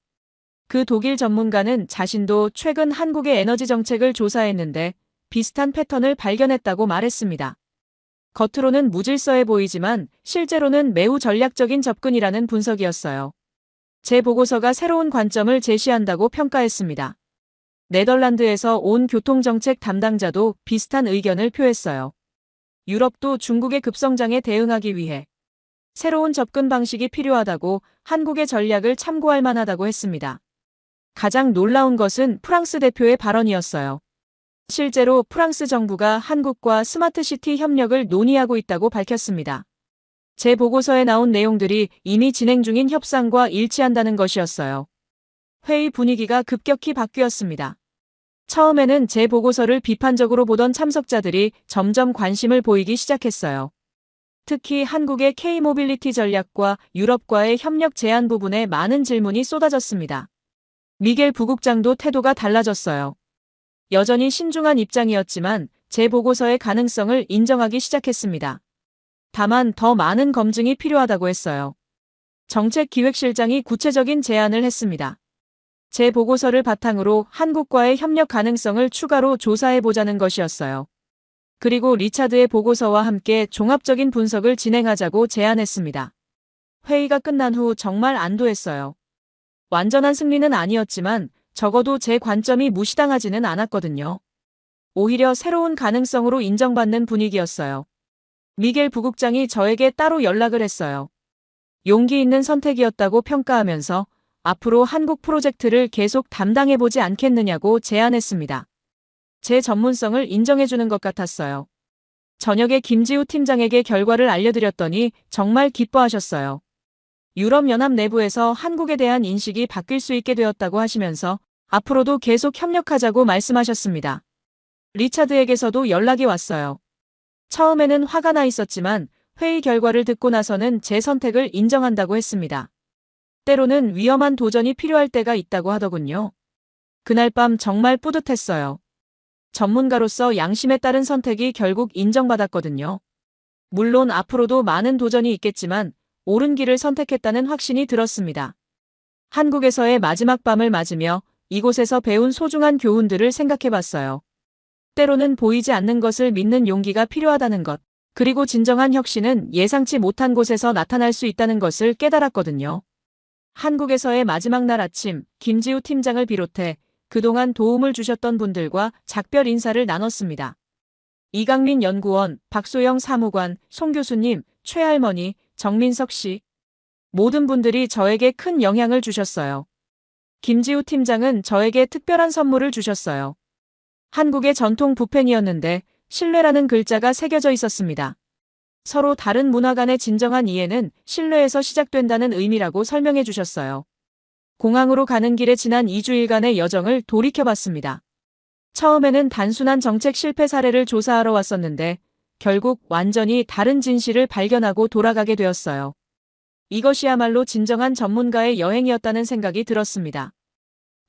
그 독일 전문가는 자신도 최근 한국의 에너지 정책을 조사했는데 비슷한 패턴을 발견했다고 말했습니다. 겉으로는 무질서해 보이지만 실제로는 매우 전략적인 접근이라는 분석이었어요. 제 보고서가 새로운 관점을 제시한다고 평가했습니다. 네덜란드에서 온 교통정책 담당자도 비슷한 의견을 표했어요. 유럽도 중국의 급성장에 대응하기 위해 새로운 접근 방식이 필요하다고 한국의 전략을 참고할 만하다고 했습니다. 가장 놀라운 것은 프랑스 대표의 발언이었어요. 실제로 프랑스 정부가 한국과 스마트시티 협력을 논의하고 있다고 밝혔습니다. 제 보고서에 나온 내용들이 이미 진행 중인 협상과 일치한다는 것이었어요. 회의 분위기가 급격히 바뀌었습니다. 처음에는 제 보고서를 비판적으로 보던 참석자들이 점점 관심을 보이기 시작했어요. 특히 한국의 K-모빌리티 전략과 유럽과의 협력 제한 부분에 많은 질문이 쏟아졌습니다. 미겔 부국장도 태도가 달라졌어요. 여전히 신중한 입장이었지만 제 보고서의 가능성을 인정하기 시작했습니다. 다만 더 많은 검증이 필요하다고 했어요. 정책기획실장이 구체적인 제안을 했습니다. 제 보고서를 바탕으로 한국과의 협력 가능성을 추가로 조사해보자는 것이었어요. 그리고 리차드의 보고서와 함께 종합적인 분석을 진행하자고 제안했습니다. 회의가 끝난 후 정말 안도했어요. 완전한 승리는 아니었지만 적어도 제 관점이 무시당하지는 않았거든요. 오히려 새로운 가능성으로 인정받는 분위기였어요. 미겔 부국장이 저에게 따로 연락을 했어요. 용기 있는 선택이었다고 평가하면서 앞으로 한국 프로젝트를 계속 담당해보지 않겠느냐고 제안했습니다. 제 전문성을 인정해주는 것 같았어요. 저녁에 김지우 팀장에게 결과를 알려드렸더니 정말 기뻐하셨어요. 유럽연합 내부에서 한국에 대한 인식이 바뀔 수 있게 되었다고 하시면서 앞으로도 계속 협력하자고 말씀하셨습니다. 리차드에게서도 연락이 왔어요. 처음에는 화가 나 있었지만 회의 결과를 듣고 나서는 제 선택을 인정한다고 했습니다. 때로는 위험한 도전이 필요할 때가 있다고 하더군요. 그날 밤 정말 뿌듯했어요. 전문가로서 양심에 따른 선택이 결국 인정받았거든요. 물론 앞으로도 많은 도전이 있겠지만 옳은 길을 선택했다는 확신이 들었습니다. 한국에서의 마지막 밤을 맞으며 이곳에서 배운 소중한 교훈들을 생각해봤어요. 때로는 보이지 않는 것을 믿는 용기가 필요하다는 것, 그리고 진정한 혁신은 예상치 못한 곳에서 나타날 수 있다는 것을 깨달았거든요. 한국에서의 마지막 날 아침, 김지우 팀장을 비롯해 그동안 도움을 주셨던 분들과 작별 인사를 나눴습니다. 이강민 연구원, 박소영 사무관, 송 교수님, 최할머니, 정민석 씨. 모든 분들이 저에게 큰 영향을 주셨어요. 김지우 팀장은 저에게 특별한 선물을 주셨어요. 한국의 전통 붓펜이었는데 신뢰라는 글자가 새겨져 있었습니다. 서로 다른 문화 간의 진정한 이해는 신뢰에서 시작된다는 의미라고 설명해 주셨어요. 공항으로 가는 길에 지난 2주일간의 여정을 돌이켜봤습니다. 처음에는 단순한 정책 실패 사례를 조사하러 왔었는데 결국 완전히 다른 진실을 발견하고 돌아가게 되었어요. 이것이야말로 진정한 전문가의 여행이었다는 생각이 들었습니다.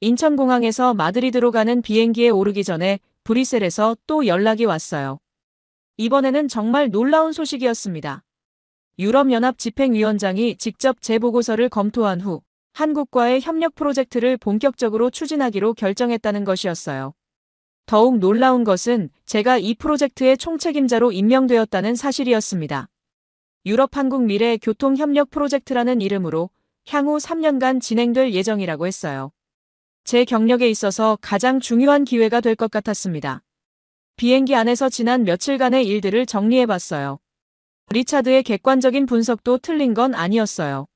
인천공항에서 마드리드로 가는 비행기에 오르기 전에 브뤼셀에서 또 연락이 왔어요. 이번에는 정말 놀라운 소식이었습니다. 유럽연합 집행위원장이 직접 제 보고서를 검토한 후 한국과의 협력 프로젝트를 본격적으로 추진하기로 결정했다는 것이었어요. 더욱 놀라운 것은 제가 이 프로젝트의 총책임자로 임명되었다는 사실이었습니다. 유럽 한국 미래 교통 협력 프로젝트라는 이름으로 향후 3년간 진행될 예정이라고 했어요. 제 경력에 있어서 가장 중요한 기회가 될 것 같았습니다. 비행기 안에서 지난 며칠간의 일들을 정리해봤어요. 리차드의 객관적인 분석도 틀린 건 아니었어요.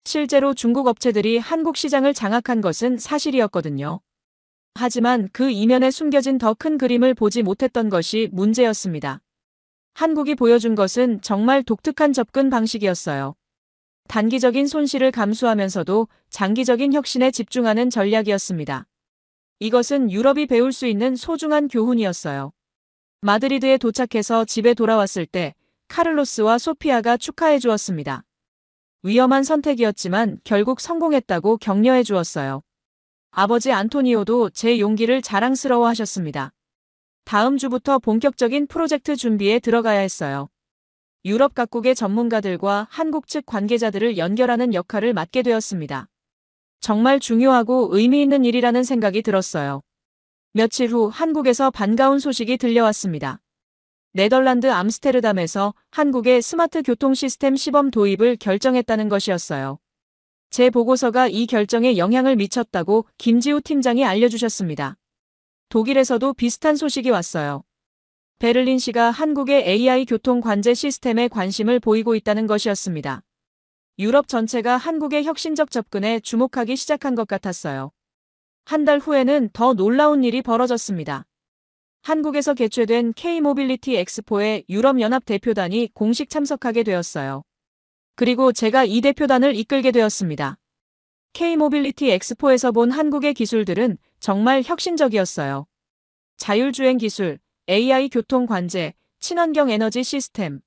실제로 중국 업체들이 한국 시장을 장악한 것은 사실이었거든요. 하지만 그 이면에 숨겨진 더 큰 그림을 보지 못했던 것이 문제였습니다. 한국이 보여준 것은 정말 독특한 접근 방식이었어요. 단기적인 손실을 감수하면서도 장기적인 혁신에 집중하는 전략이었습니다. 이것은 유럽이 배울 수 있는 소중한 교훈이었어요. 마드리드에 도착해서 집에 돌아왔을 때 카를로스와 소피아가 축하해 주었습니다. 위험한 선택이었지만 결국 성공했다고 격려해 주었어요. 아버지 안토니오도 제 용기를 자랑스러워 하셨습니다. 다음 주부터 본격적인 프로젝트 준비에 들어가야 했어요. 유럽 각국의 전문가들과 한국 측 관계자들을 연결하는 역할을 맡게 되었습니다. 정말 중요하고 의미 있는 일이라는 생각이 들었어요. 며칠 후 한국에서 반가운 소식이 들려왔습니다. 네덜란드 암스테르담에서 한국의 스마트 교통 시스템 시범 도입을 결정했다는 것이었어요. 제 보고서가 이 결정에 영향을 미쳤다고 김지우 팀장이 알려주셨습니다. 독일에서도 비슷한 소식이 왔어요. 베를린시가 한국의 AI 교통 관제 시스템에 관심을 보이고 있다는 것이었습니다. 유럽 전체가 한국의 혁신적 접근에 주목하기 시작한 것 같았어요. 한 달 후에는 더 놀라운 일이 벌어졌습니다. 한국에서 개최된 K-모빌리티 엑스포에 유럽연합 대표단이 공식 참석하게 되었어요. 그리고 제가 이 대표단을 이끌게 되었습니다. K-모빌리티 엑스포에서 본 한국의 기술들은 정말 혁신적이었어요. 자율주행 기술, AI 교통 관제, 친환경 에너지 시스템.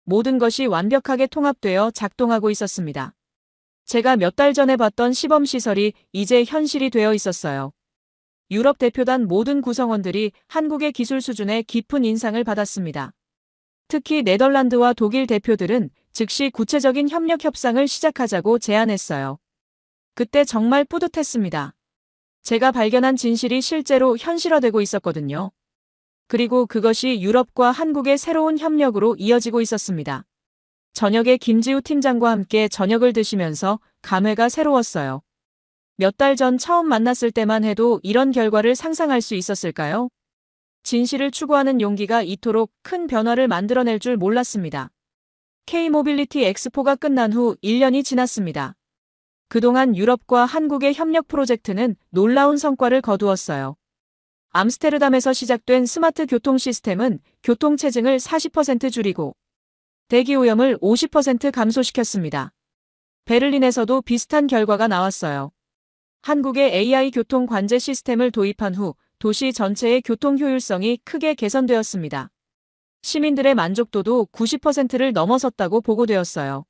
모든 것이 완벽하게 통합되어 작동하고 있었습니다. 제가 몇 달 전에 봤던 시범시설이 이제 현실이 되어 있었어요. 유럽 대표단 모든 구성원들이 한국의 기술 수준에 깊은 인상을 받았습니다. 특히 네덜란드와 독일 대표들은 즉시 구체적인 협력 협상을 시작하자고 제안했어요. 그때 정말 뿌듯했습니다. 제가 발견한 진실이 실제로 현실화되고 있었거든요. 그리고 그것이 유럽과 한국의 새로운 협력으로 이어지고 있었습니다. 저녁에 김지우 팀장과 함께 저녁을 드시면서 감회가 새로웠어요. 몇 달 전 처음 만났을 때만 해도 이런 결과를 상상할 수 있었을까요? 진실을 추구하는 용기가 이토록 큰 변화를 만들어낼 줄 몰랐습니다. K-모빌리티 엑스포가 끝난 후 1년이 지났습니다. 그동안 유럽과 한국의 협력 프로젝트는 놀라운 성과를 거두었어요. 암스테르담에서 시작된 스마트 교통 시스템은 교통체증을 40% 줄이고 대기오염을 50% 감소시켰습니다. 베를린에서도 비슷한 결과가 나왔어요. 한국의 AI 교통 관제 시스템을 도입한 후 도시 전체의 교통 효율성이 크게 개선되었습니다. 시민들의 만족도도 90%를 넘어섰다고 보고되었어요.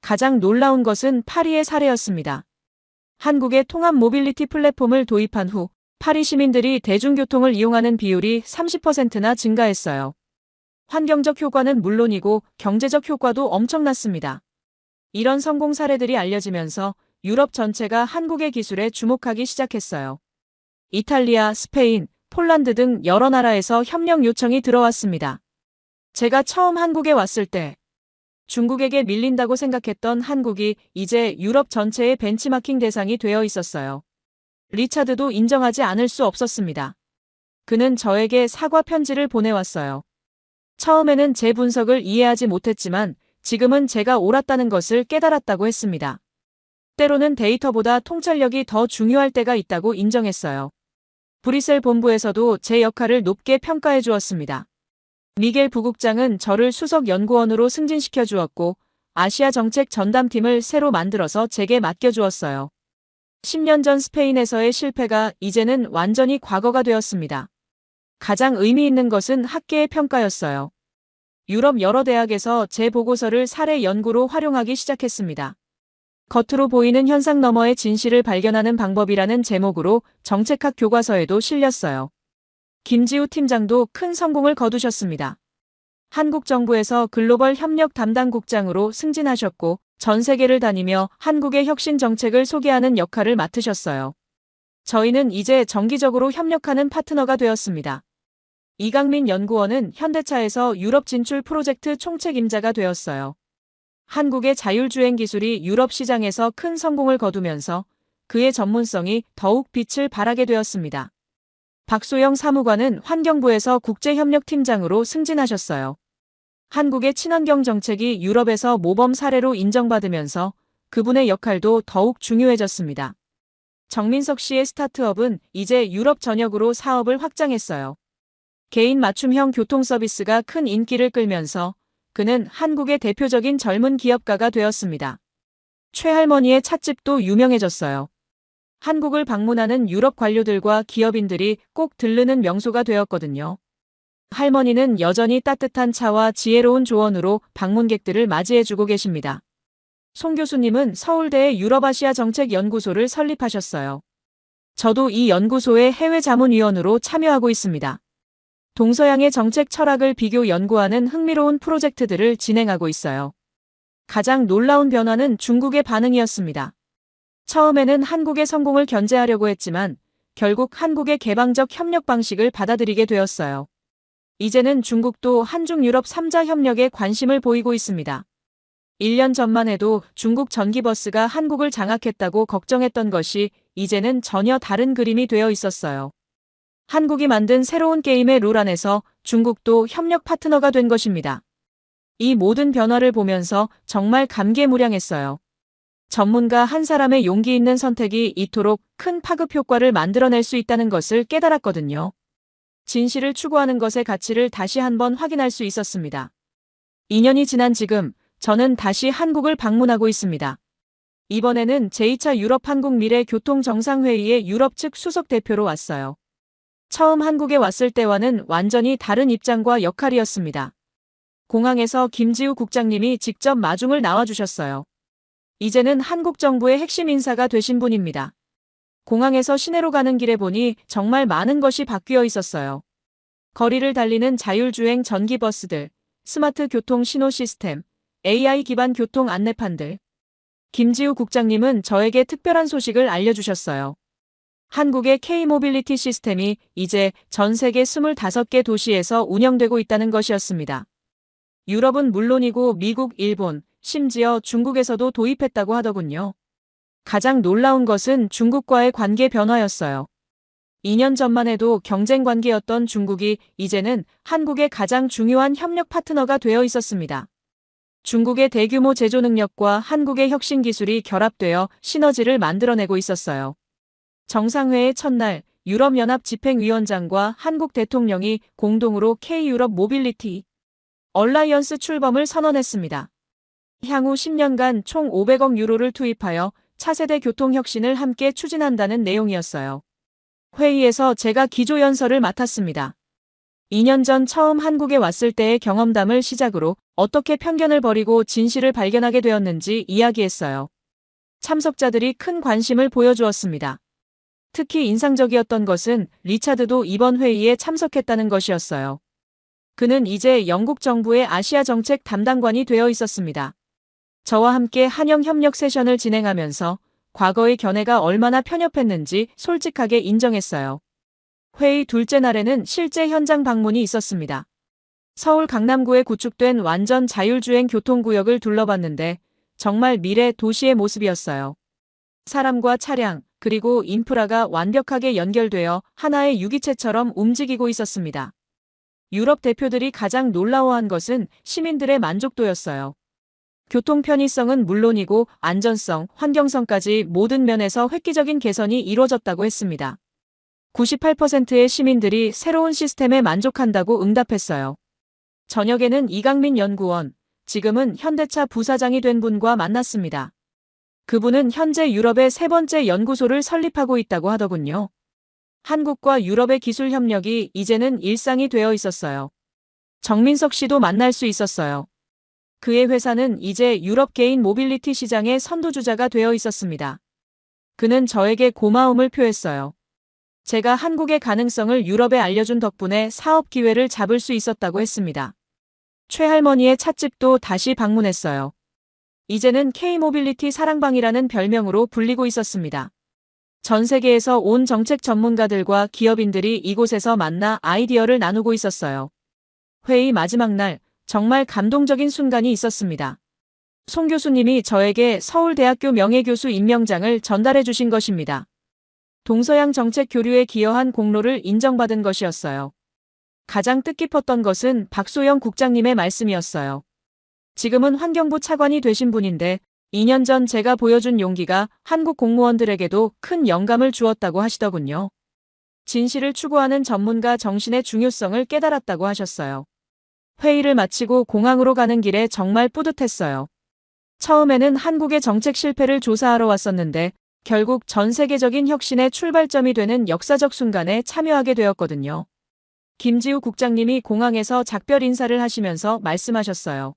가장 놀라운 것은 파리의 사례였습니다. 한국의 통합 모빌리티 플랫폼을 도입한 후 파리 시민들이 대중교통을 이용하는 비율이 30%나 증가했어요. 환경적 효과는 물론이고 경제적 효과도 엄청났습니다. 이런 성공 사례들이 알려지면서 유럽 전체가 한국의 기술에 주목하기 시작했어요. 이탈리아, 스페인, 폴란드 등 여러 나라에서 협력 요청이 들어왔습니다. 제가 처음 한국에 왔을 때 중국에게 밀린다고 생각했던 한국이 이제 유럽 전체의 벤치마킹 대상이 되어 있었어요. 리차드도 인정하지 않을 수 없었습니다. 그는 저에게 사과 편지를 보내왔어요. 처음에는 제 분석을 이해하지 못했지만 지금은 제가 옳았다는 것을 깨달았다고 했습니다. 때로는 데이터보다 통찰력이 더 중요할 때가 있다고 인정했어요. 브뤼셀 본부에서도 제 역할을 높게 평가해 주었습니다. 미겔 부국장은 저를 수석 연구원으로 승진시켜 주었고 아시아 정책 전담팀을 새로 만들어서 제게 맡겨주었어요. 10년 전 스페인에서의 실패가 이제는 완전히 과거가 되었습니다. 가장 의미 있는 것은 학계의 평가였어요. 유럽 여러 대학에서 제 보고서를 사례 연구로 활용하기 시작했습니다. 겉으로 보이는 현상 너머의 진실을 발견하는 방법이라는 제목으로 정책학 교과서에도 실렸어요. 김지우 팀장도 큰 성공을 거두셨습니다. 한국 정부에서 글로벌 협력 담당국장으로 승진하셨고 전 세계를 다니며 한국의 혁신 정책을 소개하는 역할을 맡으셨어요. 저희는 이제 정기적으로 협력하는 파트너가 되었습니다. 이강민 연구원은 현대차에서 유럽 진출 프로젝트 총책임자가 되었어요. 한국의 자율주행 기술이 유럽 시장에서 큰 성공을 거두면서 그의 전문성이 더욱 빛을 발하게 되었습니다. 박소영 사무관은 환경부에서 국제협력팀장으로 승진하셨어요. 한국의 친환경 정책이 유럽에서 모범 사례로 인정받으면서 그분의 역할도 더욱 중요해졌습니다. 정민석 씨의 스타트업은 이제 유럽 전역으로 사업을 확장했어요. 개인 맞춤형 교통 서비스가 큰 인기를 끌면서 그는 한국의 대표적인 젊은 기업가가 되었습니다. 최할머니의 찻집도 유명해졌어요. 한국을 방문하는 유럽 관료들과 기업인들이 꼭 들르는 명소가 되었거든요. 할머니는 여전히 따뜻한 차와 지혜로운 조언으로 방문객들을 맞이해주고 계십니다. 송 교수님은 서울대의 유럽아시아 정책연구소를 설립하셨어요. 저도 이 연구소의 해외자문위원으로 참여하고 있습니다. 동서양의 정책 철학을 비교 연구하는 흥미로운 프로젝트들을 진행하고 있어요. 가장 놀라운 변화는 중국의 반응이었습니다. 처음에는 한국의 성공을 견제하려고 했지만 결국 한국의 개방적 협력 방식을 받아들이게 되었어요. 이제는 중국도 한중유럽 3자 협력에 관심을 보이고 있습니다. 1년 전만 해도 중국 전기버스가 한국을 장악했다고 걱정했던 것이 이제는 전혀 다른 그림이 되어 있었어요. 한국이 만든 새로운 게임의 룰 안에서 중국도 협력 파트너가 된 것입니다. 이 모든 변화를 보면서 정말 감개무량했어요. 전문가 한 사람의 용기 있는 선택이 이토록 큰 파급 효과를 만들어낼 수 있다는 것을 깨달았거든요. 진실을 추구하는 것의 가치를 다시 한번 확인할 수 있었습니다. 2년이 지난 지금 저는 다시 한국을 방문하고 있습니다. 이번에는 제2차 유럽 한국 미래 교통 정상회의의 유럽 측 수석 대표로 왔어요. 처음 한국에 왔을 때와는 완전히 다른 입장과 역할이었습니다. 공항에서 김지우 국장님이 직접 마중을 나와주셨어요. 이제는 한국 정부의 핵심 인사가 되신 분입니다. 공항에서 시내로 가는 길에 보니 정말 많은 것이 바뀌어 있었어요. 거리를 달리는 자율주행 전기버스들, 스마트 교통 신호 시스템, AI 기반 교통 안내판들. 김지우 국장님은 저에게 특별한 소식을 알려주셨어요. 한국의 K-모빌리티 시스템이 이제 전 세계 25개 도시에서 운영되고 있다는 것이었습니다. 유럽은 물론이고 미국, 일본, 심지어 중국에서도 도입했다고 하더군요. 가장 놀라운 것은 중국과의 관계 변화였어요. 2년 전만 해도 경쟁 관계였던 중국이 이제는 한국의 가장 중요한 협력 파트너가 되어 있었습니다. 중국의 대규모 제조 능력과 한국의 혁신 기술이 결합되어 시너지를 만들어내고 있었어요. 정상회의 첫날 유럽연합 집행위원장과 한국 대통령이 공동으로 K-유럽 모빌리티 얼라이언스 출범을 선언했습니다. 향후 10년간 총 500억 유로를 투입하여 차세대 교통혁신을 함께 추진한다는 내용이었어요. 회의에서 제가 기조연설을 맡았습니다. 2년 전 처음 한국에 왔을 때의 경험담을 시작으로 어떻게 편견을 버리고 진실을 발견하게 되었는지 이야기했어요. 참석자들이 큰 관심을 보여주었습니다. 특히 인상적이었던 것은 리차드도 이번 회의에 참석했다는 것이었어요. 그는 이제 영국 정부의 아시아 정책 담당관이 되어 있었습니다. 저와 함께 한영 협력 세션을 진행하면서 과거의 견해가 얼마나 편협했는지 솔직하게 인정했어요. 회의 둘째 날에는 실제 현장 방문이 있었습니다. 서울 강남구에 구축된 완전 자율주행 교통구역을 둘러봤는데 정말 미래 도시의 모습이었어요. 사람과 차량, 그리고 인프라가 완벽하게 연결되어 하나의 유기체처럼 움직이고 있었습니다. 유럽 대표들이 가장 놀라워한 것은 시민들의 만족도였어요. 교통 편의성은 물론이고 안전성, 환경성까지 모든 면에서 획기적인 개선이 이루어졌다고 했습니다. 98%의 시민들이 새로운 시스템에 만족한다고 응답했어요. 저녁에는 이강민 연구원, 지금은 현대차 부사장이 된 분과 만났습니다. 그분은 현재 유럽의 세 번째 연구소를 설립하고 있다고 하더군요. 한국과 유럽의 기술 협력이 이제는 일상이 되어 있었어요. 정민석 씨도 만날 수 있었어요. 그의 회사는 이제 유럽 개인 모빌리티 시장의 선두주자가 되어 있었습니다. 그는 저에게 고마움을 표했어요. 제가 한국의 가능성을 유럽에 알려준 덕분에 사업 기회를 잡을 수 있었다고 했습니다. 최할머니의 찻집도 다시 방문했어요. 이제는 K모빌리티 사랑방이라는 별명으로 불리고 있었습니다. 전 세계에서 온 정책 전문가들과 기업인들이 이곳에서 만나 아이디어를 나누고 있었어요. 회의 마지막 날, 정말 감동적인 순간이 있었습니다. 송 교수님이 저에게 서울대학교 명예교수 임명장을 전달해 주신 것입니다. 동서양 정책 교류에 기여한 공로를 인정받은 것이었어요. 가장 뜻깊었던 것은 박소영 국장님의 말씀이었어요. 지금은 환경부 차관이 되신 분인데 2년 전 제가 보여준 용기가 한국 공무원들에게도 큰 영감을 주었다고 하시더군요. 진실을 추구하는 전문가 정신의 중요성을 깨달았다고 하셨어요. 회의를 마치고 공항으로 가는 길에 정말 뿌듯했어요. 처음에는 한국의 정책 실패를 조사하러 왔었는데 결국 전 세계적인 혁신의 출발점이 되는 역사적 순간에 참여하게 되었거든요. 김지우 국장님이 공항에서 작별 인사를 하시면서 말씀하셨어요.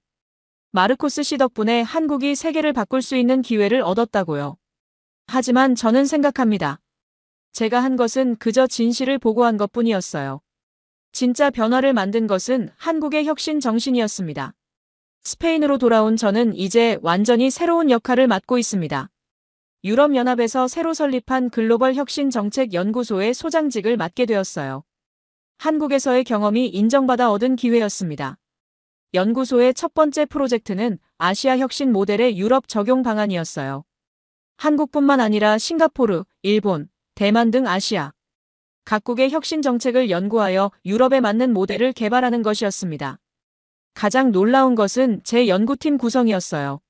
마르코스 씨 덕분에 한국이 세계를 바꿀 수 있는 기회를 얻었다고요. 하지만 저는 생각합니다. 제가 한 것은 그저 진실을 보고한 것뿐이었어요. 진짜 변화를 만든 것은 한국의 혁신 정신이었습니다. 스페인으로 돌아온 저는 이제 완전히 새로운 역할을 맡고 있습니다. 유럽연합에서 새로 설립한 글로벌 혁신 정책 연구소의 소장직을 맡게 되었어요. 한국에서의 경험이 인정받아 얻은 기회였습니다. 연구소의 첫 번째 프로젝트는 아시아 혁신 모델의 유럽 적용 방안이었어요. 한국뿐만 아니라 싱가포르, 일본, 대만 등 아시아 각국의 혁신 정책을 연구하여 유럽에 맞는 모델을 개발하는 것이었습니다. 가장 놀라운 것은 제 연구팀 구성이었어요.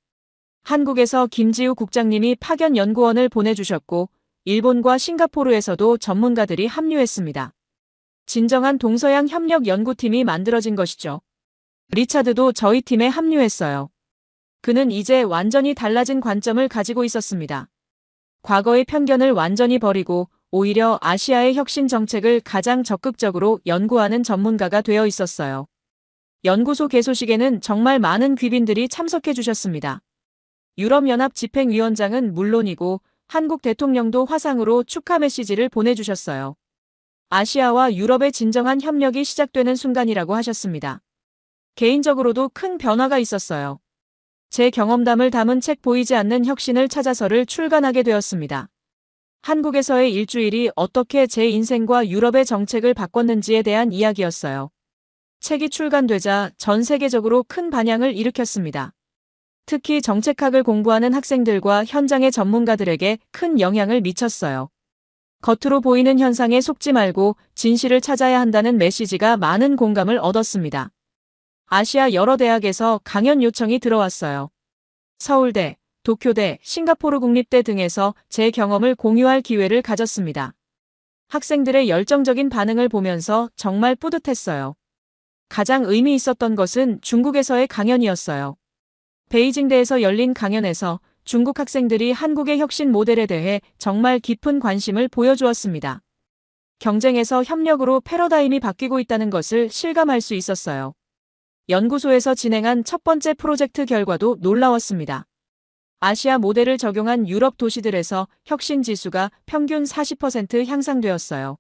한국에서 김지우 국장님이 파견 연구원을 보내주셨고 일본과 싱가포르에서도 전문가들이 합류했습니다. 진정한 동서양 협력 연구팀이 만들어진 것이죠. 리차드도 저희 팀에 합류했어요. 그는 이제 완전히 달라진 관점을 가지고 있었습니다. 과거의 편견을 완전히 버리고 오히려 아시아의 혁신 정책을 가장 적극적으로 연구하는 전문가가 되어 있었어요. 연구소 개소식에는 정말 많은 귀빈들이 참석해 주셨습니다. 유럽연합 집행위원장은 물론이고 한국 대통령도 화상으로 축하 메시지를 보내주셨어요. 아시아와 유럽의 진정한 협력이 시작되는 순간이라고 하셨습니다. 개인적으로도 큰 변화가 있었어요. 제 경험담을 담은 책 보이지 않는 혁신을 찾아서를 출간하게 되었습니다. 한국에서의 일주일이 어떻게 제 인생과 유럽의 정책을 바꿨는지에 대한 이야기였어요. 책이 출간되자 전 세계적으로 큰 반향을 일으켰습니다. 특히 정책학을 공부하는 학생들과 현장의 전문가들에게 큰 영향을 미쳤어요. 겉으로 보이는 현상에 속지 말고 진실을 찾아야 한다는 메시지가 많은 공감을 얻었습니다. 아시아 여러 대학에서 강연 요청이 들어왔어요. 서울대, 도쿄대, 싱가포르 국립대 등에서 제 경험을 공유할 기회를 가졌습니다. 학생들의 열정적인 반응을 보면서 정말 뿌듯했어요. 가장 의미 있었던 것은 중국에서의 강연이었어요. 베이징대에서 열린 강연에서 중국 학생들이 한국의 혁신 모델에 대해 정말 깊은 관심을 보여주었습니다. 경쟁에서 협력으로 패러다임이 바뀌고 있다는 것을 실감할 수 있었어요. 연구소에서 진행한 첫 번째 프로젝트 결과도 놀라웠습니다. 아시아 모델을 적용한 유럽 도시들에서 혁신 지수가 평균 40% 향상되었어요.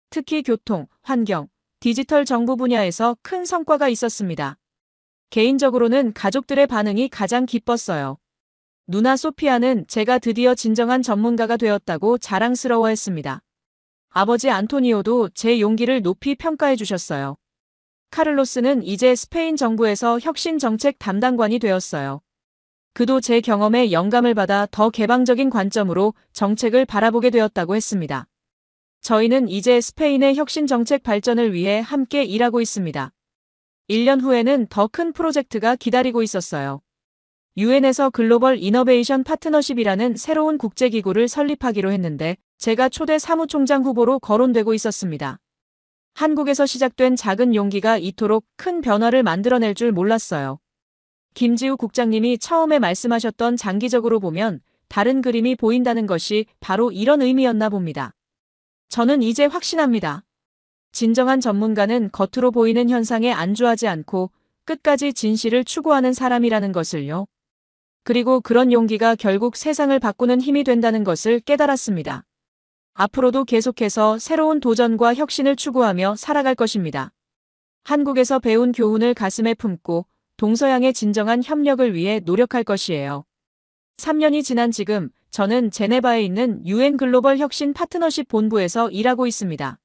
특히 교통, 환경, 디지털 정부 분야에서 큰 성과가 있었습니다. 개인적으로는 가족들의 반응이 가장 기뻤어요. 누나 소피아는 제가 드디어 진정한 전문가가 되었다고 자랑스러워했습니다. 아버지 안토니오도 제 용기를 높이 평가해 주셨어요. 카를로스는 이제 스페인 정부에서 혁신 정책 담당관이 되었어요. 그도 제 경험에 영감을 받아 더 개방적인 관점으로 정책을 바라보게 되었다고 했습니다. 저희는 이제 스페인의 혁신 정책 발전을 위해 함께 일하고 있습니다. 1년 후에는 더 큰 프로젝트가 기다리고 있었어요. 유엔에서 글로벌 이너베이션 파트너십이라는 새로운 국제기구를 설립하기로 했는데 제가 초대 사무총장 후보로 거론되고 있었습니다. 한국에서 시작된 작은 용기가 이토록 큰 변화를 만들어낼 줄 몰랐어요. 김지우 국장님이 처음에 말씀하셨던 장기적으로 보면 다른 그림이 보인다는 것이 바로 이런 의미였나 봅니다. 저는 이제 확신합니다. 진정한 전문가는 겉으로 보이는 현상에 안주하지 않고 끝까지 진실을 추구하는 사람이라는 것을요. 그리고 그런 용기가 결국 세상을 바꾸는 힘이 된다는 것을 깨달았습니다. 앞으로도 계속해서 새로운 도전과 혁신을 추구하며 살아갈 것입니다. 한국에서 배운 교훈을 가슴에 품고 동서양의 진정한 협력을 위해 노력할 것이에요. 3년이 지난 지금 저는 제네바에 있는 UN 글로벌 혁신 파트너십 본부에서 일하고 있습니다.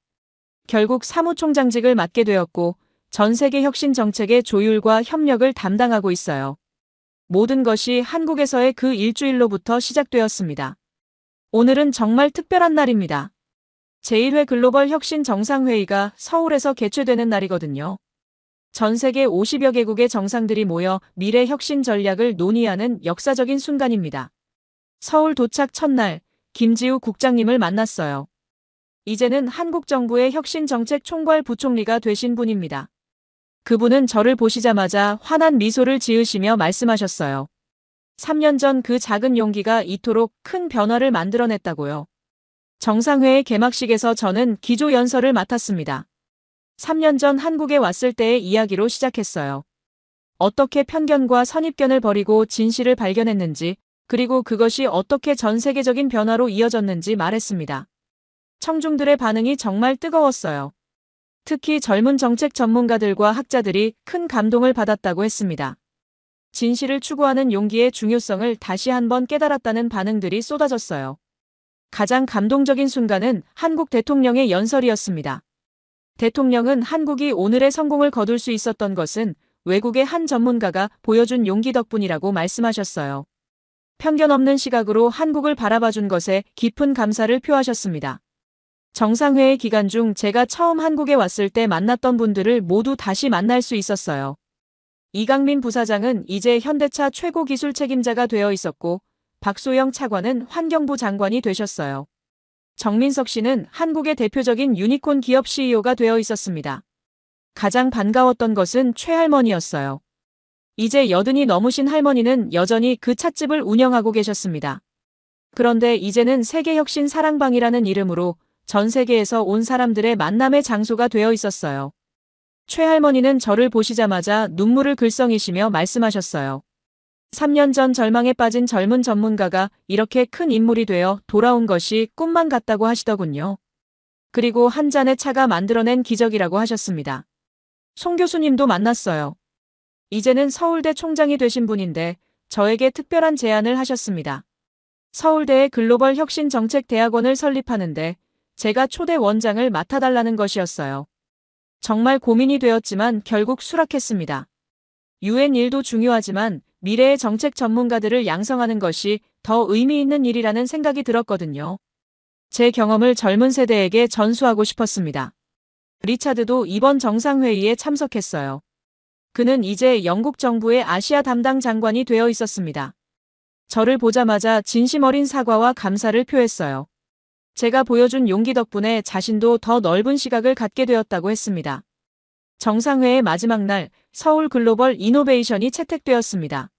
결국 사무총장직을 맡게 되었고 전 세계 혁신 정책의 조율과 협력을 담당하고 있어요. 모든 것이 한국에서의 그 일주일로부터 시작되었습니다. 오늘은 정말 특별한 날입니다. 제1회 글로벌 혁신 정상회의가 서울에서 개최되는 날이거든요. 전 세계 50여 개국의 정상들이 모여 미래 혁신 전략을 논의하는 역사적인 순간입니다. 서울 도착 첫날, 김지우 국장님을 만났어요. 이제는 한국 정부의 혁신 정책 총괄 부총리가 되신 분입니다. 그분은 저를 보시자마자 환한 미소를 지으시며 말씀하셨어요. 3년 전 그 작은 용기가 이토록 큰 변화를 만들어냈다고요. 정상회의 개막식에서 저는 기조 연설을 맡았습니다. 3년 전 한국에 왔을 때의 이야기로 시작했어요. 어떻게 편견과 선입견을 버리고 진실을 발견했는지, 그리고 그것이 어떻게 전 세계적인 변화로 이어졌는지 말했습니다. 청중들의 반응이 정말 뜨거웠어요. 특히 젊은 정책 전문가들과 학자들이 큰 감동을 받았다고 했습니다. 진실을 추구하는 용기의 중요성을 다시 한번 깨달았다는 반응들이 쏟아졌어요. 가장 감동적인 순간은 한국 대통령의 연설이었습니다. 대통령은 한국이 오늘의 성공을 거둘 수 있었던 것은 외국의 한 전문가가 보여준 용기 덕분이라고 말씀하셨어요. 편견 없는 시각으로 한국을 바라봐준 것에 깊은 감사를 표하셨습니다. 정상회의 기간 중 제가 처음 한국에 왔을 때 만났던 분들을 모두 다시 만날 수 있었어요. 이강민 부사장은 이제 현대차 최고 기술 책임자가 되어 있었고 박소영 차관은 환경부 장관이 되셨어요. 정민석 씨는 한국의 대표적인 유니콘 기업 CEO가 되어 있었습니다. 가장 반가웠던 것은 최할머니였어요. 이제 80이 넘으신 할머니는 여전히 그 찻집을 운영하고 계셨습니다. 그런데 이제는 세계혁신 사랑방이라는 이름으로 전 세계에서 온 사람들의 만남의 장소가 되어 있었어요. 최할머니는 저를 보시자마자 눈물을 글썽이시며 말씀하셨어요. 3년 전 절망에 빠진 젊은 전문가가 이렇게 큰 인물이 되어 돌아온 것이 꿈만 같다고 하시더군요. 그리고 한 잔의 차가 만들어낸 기적이라고 하셨습니다. 송 교수님도 만났어요. 이제는 서울대 총장이 되신 분인데 저에게 특별한 제안을 하셨습니다. 서울대의 글로벌 혁신 정책 대학원을 설립하는데 제가 초대 원장을 맡아달라는 것이었어요. 정말 고민이 되었지만 결국 수락했습니다. UN 일도 중요하지만 미래의 정책 전문가들을 양성하는 것이 더 의미 있는 일이라는 생각이 들었거든요. 제 경험을 젊은 세대에게 전수하고 싶었습니다. 리차드도 이번 정상회의에 참석했어요. 그는 이제 영국 정부의 아시아 담당 장관이 되어 있었습니다. 저를 보자마자 진심 어린 사과와 감사를 표했어요. 제가 보여준 용기 덕분에 자신도 더 넓은 시각을 갖게 되었다고 했습니다. 정상회의 마지막 날 서울 글로벌 이노베이션이 채택되었습니다.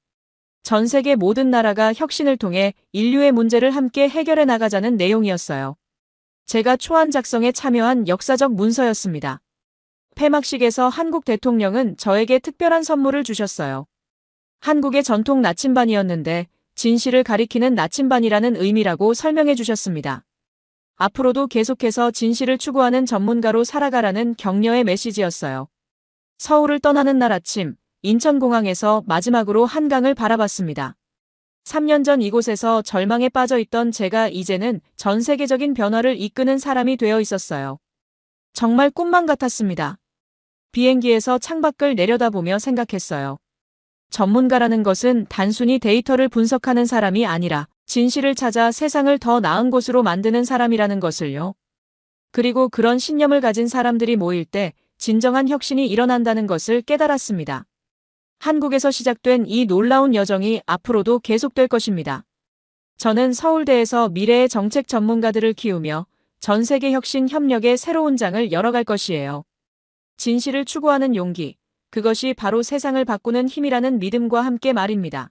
전 세계 모든 나라가 혁신을 통해 인류의 문제를 함께 해결해 나가자는 내용이었어요. 제가 초안 작성에 참여한 역사적 문서였습니다. 폐막식에서 한국 대통령은 저에게 특별한 선물을 주셨어요. 한국의 전통 나침반이었는데 진실을 가리키는 나침반이라는 의미라고 설명해 주셨습니다. 앞으로도 계속해서 진실을 추구하는 전문가로 살아가라는 격려의 메시지였어요. 서울을 떠나는 날 아침, 인천공항에서 마지막으로 한강을 바라봤습니다. 3년 전 이곳에서 절망에 빠져 있던 제가 이제는 전 세계적인 변화를 이끄는 사람이 되어 있었어요. 정말 꿈만 같았습니다. 비행기에서 창밖을 내려다보며 생각했어요. 전문가라는 것은 단순히 데이터를 분석하는 사람이 아니라 진실을 찾아 세상을 더 나은 곳으로 만드는 사람이라는 것을요. 그리고 그런 신념을 가진 사람들이 모일 때 진정한 혁신이 일어난다는 것을 깨달았습니다. 한국에서 시작된 이 놀라운 여정이 앞으로도 계속될 것입니다. 저는 서울대에서 미래의 정책 전문가들을 키우며 전 세계 혁신 협력의 새로운 장을 열어갈 것이에요. 진실을 추구하는 용기, 그것이 바로 세상을 바꾸는 힘이라는 믿음과 함께 말입니다.